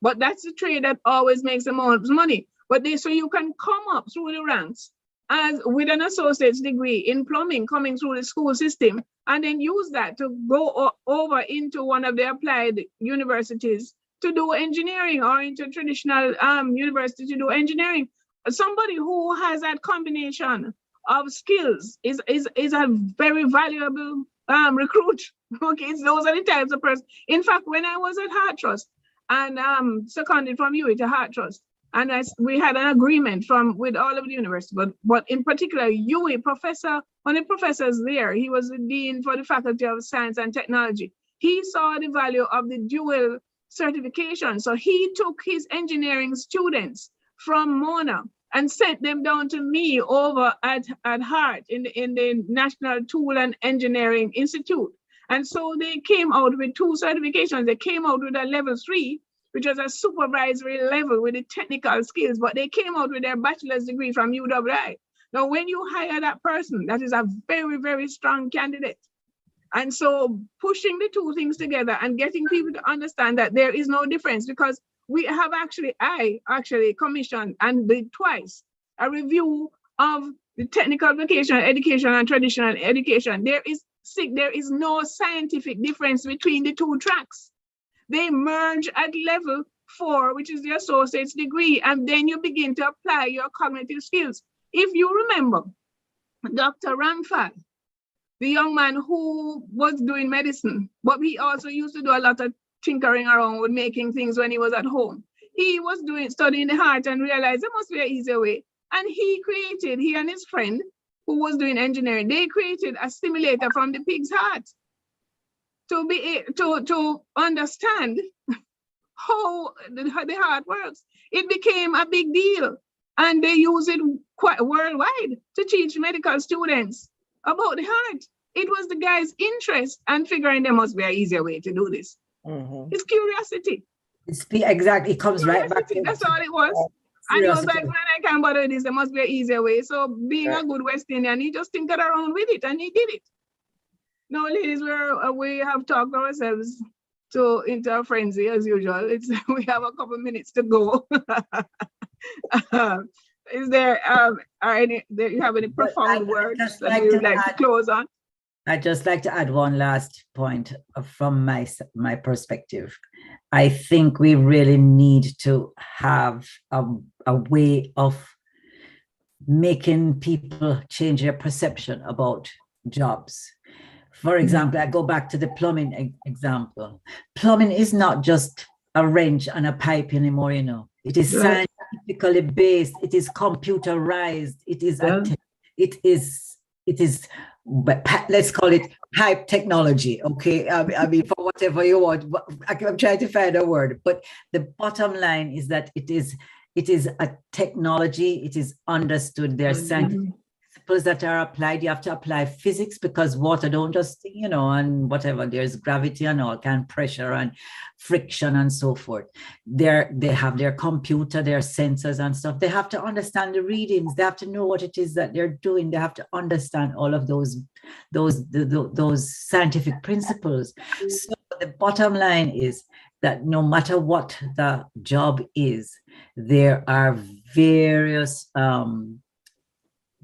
But that's the trade that always makes the most money. But so you can come up through the ranks as with an associate's degree in plumbing coming through the school system, and then use that to go over into one of the applied universities to do engineering, or into traditional university to do engineering. Somebody who has that combination of skills is a very valuable recruit. Okay, those are the types of person. In fact, when I was at Heart Trust and seconded from UWI to Heart Trust, and we had an agreement with all of the universities, but in particular UWI one of the professors there, he was the dean for the Faculty of Science and Technology. He saw the value of the dual certification, so he took his engineering students from Mona and sent them down to me over at Hart in the National Tool and Engineering Institute. And so they came out with 2 certifications. They came out with a level 3, which was a supervisory level with the technical skills, but they came out with their bachelor's degree from UWI. Now, when you hire that person, that is a very, very strong candidate. And so pushing the 2 things together and getting people to understand that there is no difference, because I actually commissioned and did twice a review of the technical vocational education and traditional education. There is no scientific difference between the 2 tracks. They merge at level 4, which is the associate's degree, and then you begin to apply your cognitive skills. If you remember, Dr. Ramphal, the young man who was doing medicine, but he also used to do a lot of tinkering around with making things when he was at home. He was studying the heart and realized there must be an easier way. And he and his friend who was doing engineering, they created a stimulator from the pig's heart to understand how the heart works. It became a big deal, and they use it quite worldwide to teach medical students about the heart. It was the guy's interest and figuring there must be an easier way to do this. Mm-hmm. It's curiosity. Exactly. It comes right back. That's all it was. And he was like, man, I can't bother this. There must be an easier way. So being a good West Indian, he just tinkered around with it and he did it. Now, ladies, we have talked ourselves into a frenzy as usual. We have a couple minutes to go. Is there do you have any profound words that you would like to close on? I'd just like to add one last point from my perspective. I think we really need to have a way of making people change their perception about jobs. For example, I go back to the plumbing example. Plumbing is not just a wrench and a pipe anymore, you know. It is scientifically based. It is computerized. It is. But let's call it hype technology, okay? I mean, for whatever you want. I'm trying to find a word, but the bottom line is that it is a technology. It is understood. There are scientific principles that are applied. You have to apply physics because water don't just, and whatever. There's gravity and all kind of pressure and friction and so forth. They have their computer, their sensors and stuff. They have to understand the readings. They have to know what it is that they're doing. They have to understand all of those scientific principles. So the bottom line is that no matter what the job is, there are various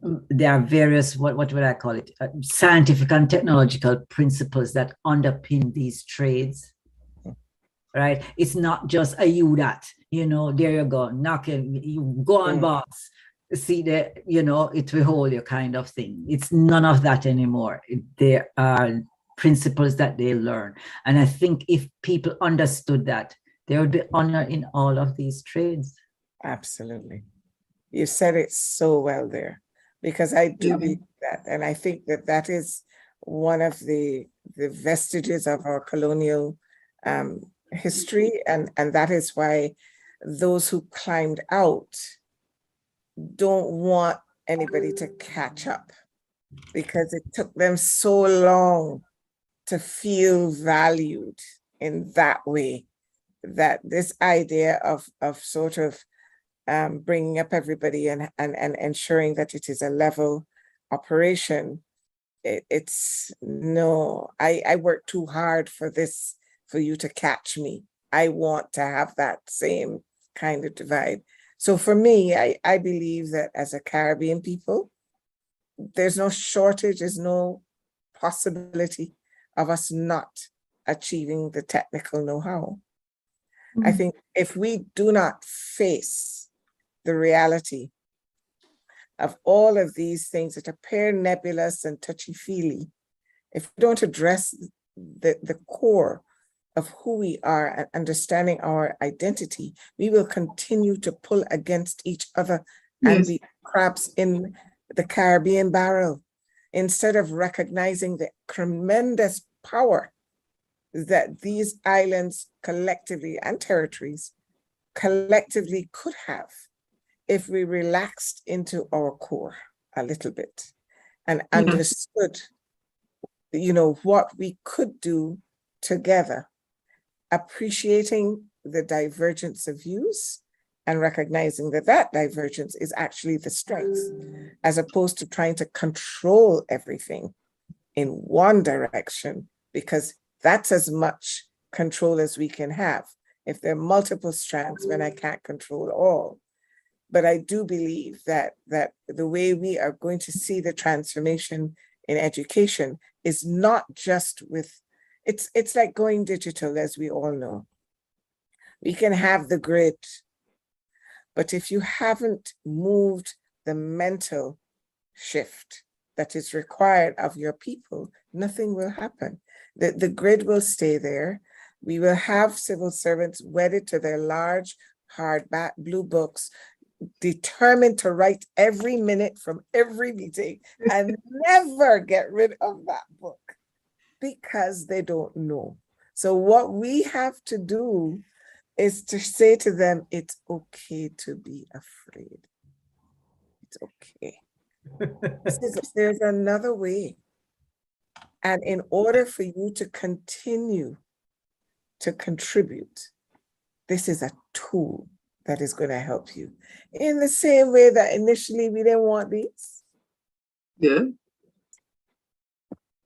what would I call it, scientific and technological principles that underpin these trades, right? It's not a you that, there you go, knocking, you go on boss, see that, it will hold you kind of thing. It's none of that anymore. There are principles that they learn. And I think if people understood that, there would be honor in all of these trades. Absolutely. You said it so well there. Because I do believe that. And I think that is one of the vestiges of our colonial history, and that is why those who climbed out don't want anybody to catch up, because it took them so long to feel valued in that way, that this idea of sort of bringing up everybody and ensuring that it is a level operation, it's no, I work too hard for this, for you to catch me. I want to have that same kind of divide. So for me, I believe that as a Caribbean people, there's no shortage, there's no possibility of us not achieving the technical know-how. I think if we do not face the reality of all of these things that appear nebulous and touchy-feely, if we don't address the core of who we are and understanding our identity, we will continue to pull against each other and be crabs in the Caribbean barrel, instead of recognizing the tremendous power that these islands collectively and territories collectively could have if we relaxed into our core a little bit and understood, what we could do together, appreciating the divergence of views and recognizing that that divergence is actually the strength, as opposed to trying to control everything in one direction, because that's as much control as we can have. If there are multiple strands, then I can't control all. But I do believe that the way we are going to see the transformation in education is not just with, it's like going digital, as we all know. We can have the grid, but if you haven't moved the mental shift that is required of your people, nothing will happen. The grid will stay there. We will have civil servants wedded to their large, hardback blue books, determined to write every minute from every meeting and never get rid of that book because they don't know. So what we have to do is to say to them, it's okay to be afraid. It's okay. There's another way. And in order for you to continue to contribute, this is a tool that is going to help you. In the same way that initially we didn't want these. Yeah.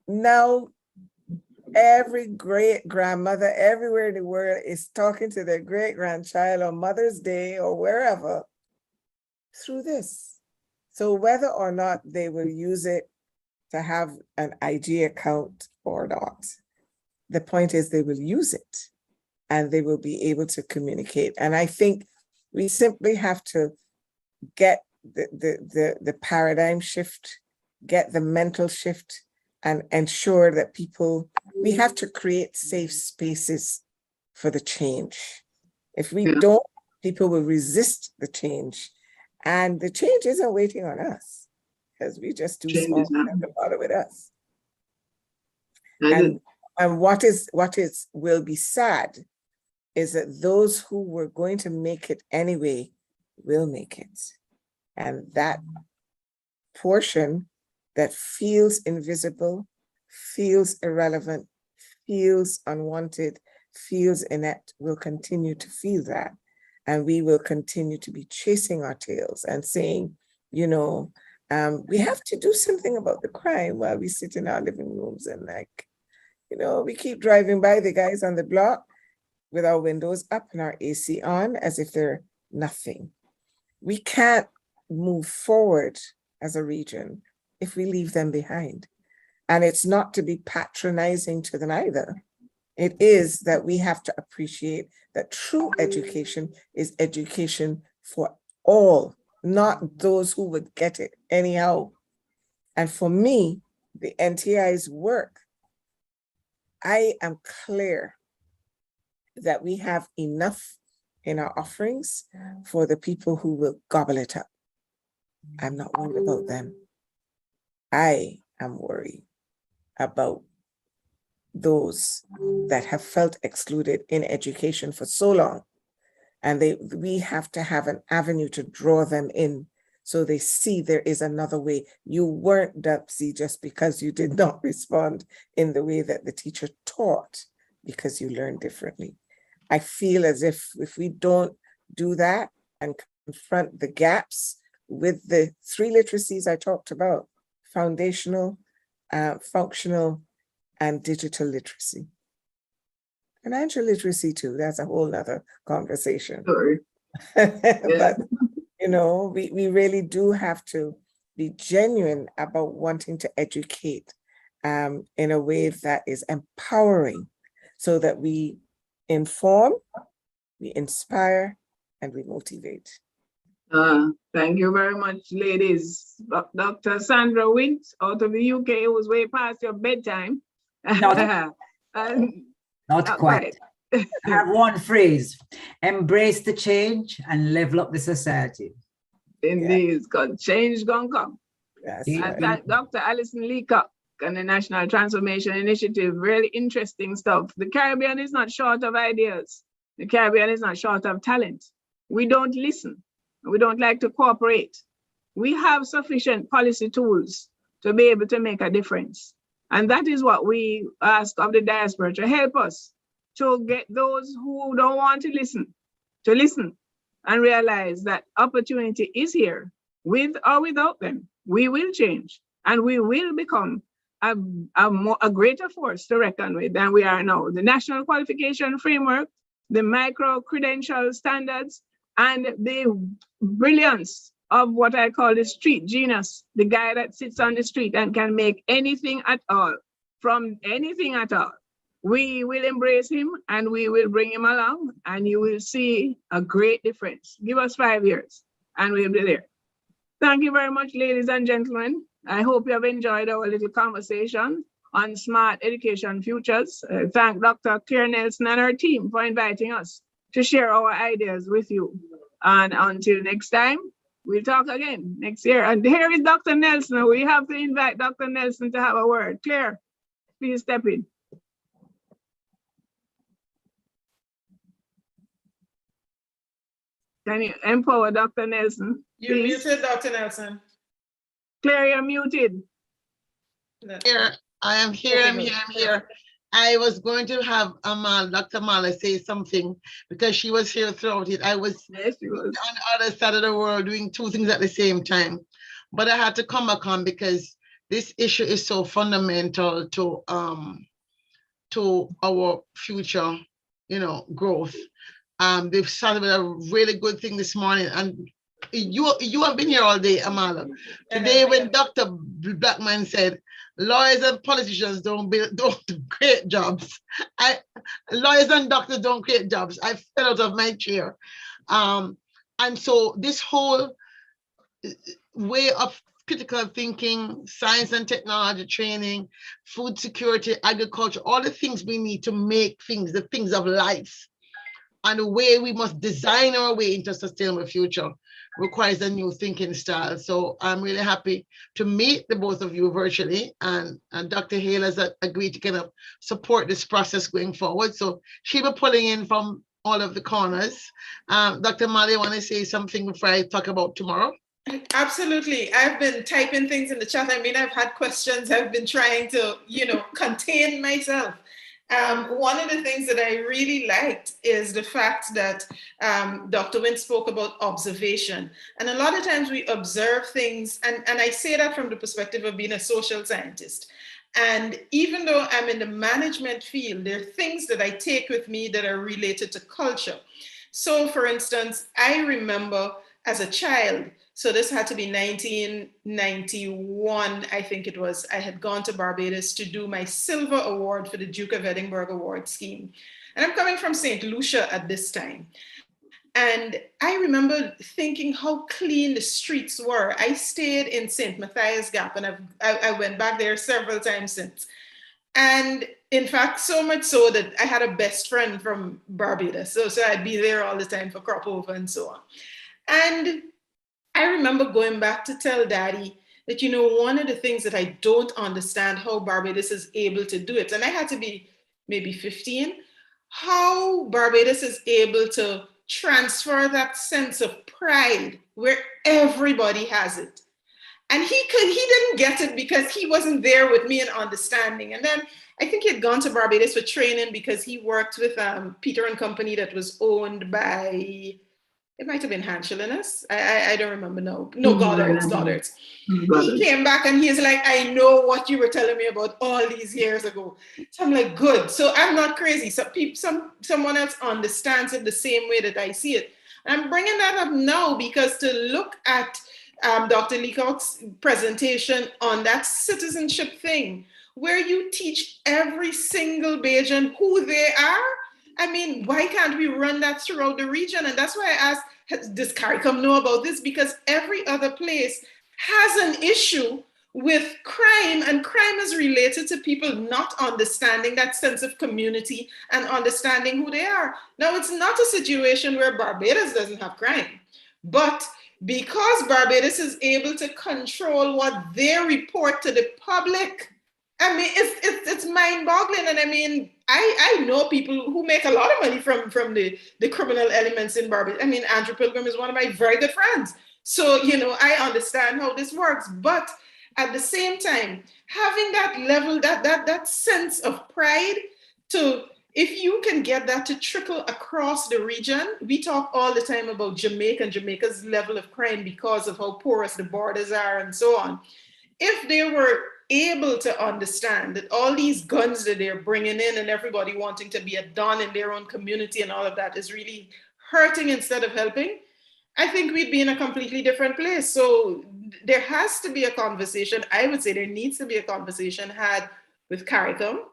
Now, every great grandmother everywhere in the world is talking to their great grandchild on Mother's Day or wherever through this. So whether or not they will use it to have an IG account or not, the point is they will use it and they will be able to communicate. And I think we simply have to get the paradigm shift, get the mental shift, and ensure that we have to create safe spaces for the change. If we don't, people will resist the change, and the change isn't waiting on us because we just too small to bother with us. And what will be sad is that those who were going to make it anyway will make it. And that portion that feels invisible, feels irrelevant, feels unwanted, feels inept, will continue to feel that. And we will continue to be chasing our tails and saying, we have to do something about the crime while we sit in our living rooms and we keep driving by the guys on the block with our windows up and our AC on as if they're nothing. We can't move forward as a region if we leave them behind. And it's not to be patronizing to them either. It is that we have to appreciate that true education is education for all, not those who would get it anyhow. And for me, the NTI's work, I am clear that we have enough in our offerings for the people who will gobble it up. I'm not worried about them. I am worried about those that have felt excluded in education for so long. And we have to have an avenue to draw them in so they see there is another way. You weren't Dupsy just because you did not respond in the way that the teacher taught, because you learned differently. I feel as if we don't do that and confront the gaps with the 3 literacies I talked about: foundational, functional, and digital literacy. Financial literacy too, that's a whole nother conversation. Sorry. But, you know, we really do have to be genuine about wanting to educate in a way that is empowering, so that we inform, we inspire, and we motivate. Thank you very much, ladies. Dr. Sandra Wint out of the UK, who's way past your bedtime. Not quite. I have one phrase: embrace the change and level up the society. Indeed, because change gonna come. Yes, I thank Dr. Allison Leacock and the National Transformation Initiative. Really interesting stuff. The Caribbean is not short of ideas. The Caribbean is not short of talent. We don't listen. We don't like to cooperate. We have sufficient policy tools to be able to make a difference. And that is what we ask of the diaspora, to help us to get those who don't want to listen and realize that opportunity is here. With or without them, we will change and we will become a greater force to reckon with than we are now. The National Qualification Framework, the micro-credential standards, and the brilliance of what I call the street genius, the guy that sits on the street and can make anything at all, from anything at all. We will embrace him and we will bring him along, and you will see a great difference. Give us 5 years and we'll be there. Thank you very much, ladies and gentlemen. I hope you have enjoyed our little conversation on smart education futures. Thank Dr. Claire Nelson and her team for inviting us to share our ideas with you. And until next time, we'll talk again next year. And here is Dr. Nelson. We have to invite Dr. Nelson to have a word. Claire, please step in. Can you empower Dr. Nelson? You're please? muted, Dr. Nelson. Claire, you're muted. Here, I am here, I'm here. I was going to have Dr. Mala say something because she was here throughout it. I was, Yes, she was on the other side of the world doing 2 things at the same time. But I had to come back on because this issue is so fundamental to our future, growth. They've started with a really good thing this morning, and you have been here all day, Amala. Today, when Dr. Blackman said, lawyers and politicians don't create jobs. Lawyers and doctors don't create jobs. I fell out of my chair. And so this whole way of critical thinking, science and technology training, food security, agriculture, all the things we need to make things, the things of life, and the way we must design our way into a sustainable future requires a new thinking style. So I'm really happy to meet the both of you virtually, and Dr. Hale has agreed to kind of support this process going forward. So she'll be pulling in from all of the corners. Dr. Mali, want to say something before I talk about tomorrow? Absolutely. I've been typing things in the chat. I mean, I've had questions. I've been trying to, contain myself. One of the things that I really liked is the fact that Dr. Wint spoke about observation. And a lot of times we observe things, and I say that from the perspective of being a social scientist. And even though I'm in the management field, there are things that I take with me that are related to culture. So for instance, I remember as a child, so this had to be 1991, I think it was, I had gone to Barbados to do my silver award for the Duke of Edinburgh Award scheme. And I'm coming from St. Lucia at this time. And I remember thinking how clean the streets were. I stayed in St. Matthias Gap, and I went back there several times since. And in fact, so much so that I had a best friend from Barbados. So I'd be there all the time for crop over and so on. And I remember going back to tell Daddy that, you know, one of the things that I don't understand how Barbados is able to do it, and I had to be maybe 15, how Barbados is able to transfer that sense of pride where everybody has it. And he didn't get it because he wasn't there with me in understanding. And then I think he had gone to Barbados for training because he worked with Peter and Company that was owned by, it might have been Hanchelinus. I don't remember now. No, Goddard's. He came back and he's like, I know what you were telling me about all these years ago. So I'm like, good. So I'm not crazy. So someone else understands it the same way that I see it. And I'm bringing that up now because to look at Dr. Leacock's presentation on that citizenship thing, where you teach every single Bajan who they are. I mean, why can't we run that throughout the region? And that's why I asked, does CARICOM know about this? Because every other place has an issue with crime, and crime is related to people not understanding that sense of community and understanding who they are. Now, it's not a situation where Barbados doesn't have crime, but because Barbados is able to control what they report to the public, I mean, it's mind-boggling. And I mean, I know people who make a lot of money from the criminal elements in Barbados. I mean, Andrew Pilgrim is one of my very good friends. So, you know, I understand how this works. But at the same time, having that level, that sense of pride to, if you can get that to trickle across the region. We talk all the time about Jamaica and Jamaica's level of crime because of how porous the borders are and so on. If they were able to understand that all these guns that they're bringing in and everybody wanting to be a don in their own community and all of that is really hurting instead of helping, I think we'd be in a completely different place. So there has to be a conversation. I would say there needs to be a conversation had with CARICOM,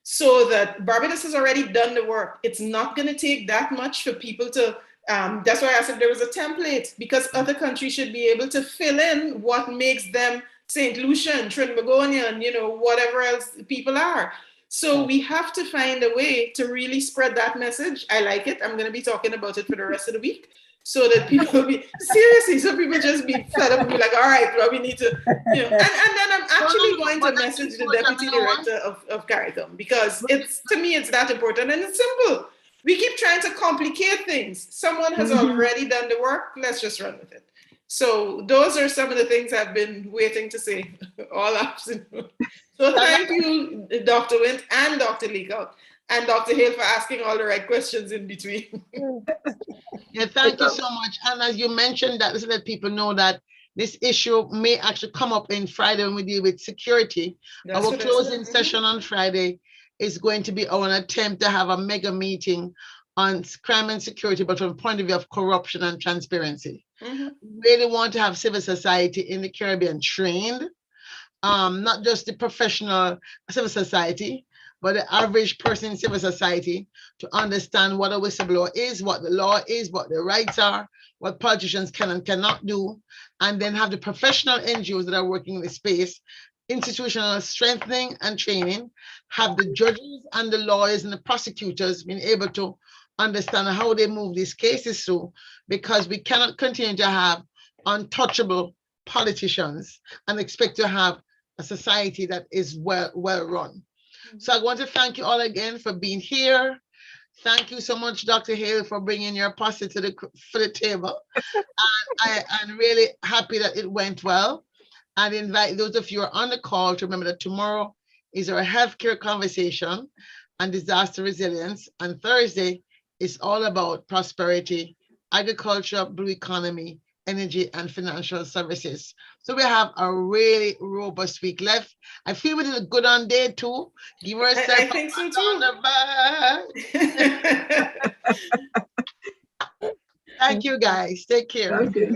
so that Barbados has already done the work. It's not going to take that much for people to, that's why I said there was a template, because other countries should be able to fill in what makes them St. Lucian, Trinbagonian, you know, whatever else people are. So we have to find a way to really spread that message. I like it. I'm going to be talking about it for the rest of the week, so that people will be, seriously, so people just be fed up and be like, all right, well, we need to, you know, and then I'm actually going to message the deputy director of CARICOM, because it's, to me, it's that important, and it's simple. We keep trying to complicate things. Someone has already done the work. Let's just run with it. So those are some of the things I've been waiting to say all afternoon. So thank you, Dr. Wint and Dr. Leacock and Dr. Hale for asking all the right questions in between. Yeah, thank you so much. And as you mentioned, that, so that people know that this issue may actually come up in Friday when we deal with security. That's our closing session on Friday is going to be our attempt to have a mega meeting on crime and security, but from the point of view of corruption and transparency. We really want to have civil society in the Caribbean trained, not just the professional civil society, but the average person in civil society, to understand what a whistleblower is, what the law is, what the rights are, what politicians can and cannot do, and then have the professional NGOs that are working in the space, institutional strengthening and training, have the judges and the lawyers and the prosecutors being able to understand how they move these cases through, because we cannot continue to have untouchable politicians and expect to have a society that is well run. So I want to thank you all again for being here. Thank you so much, Dr. Hale, for bringing your pasta to the table. And I'm really happy that it went well. And invite those of you who are on the call to remember that tomorrow is our healthcare conversation and disaster resilience. And Thursday is all about prosperity, agriculture, blue economy, energy, and financial services. So we have a really robust week left. I feel we did good on day 2. Give yourself I think so too. On the back. Thank you, guys. Take care. Thank you.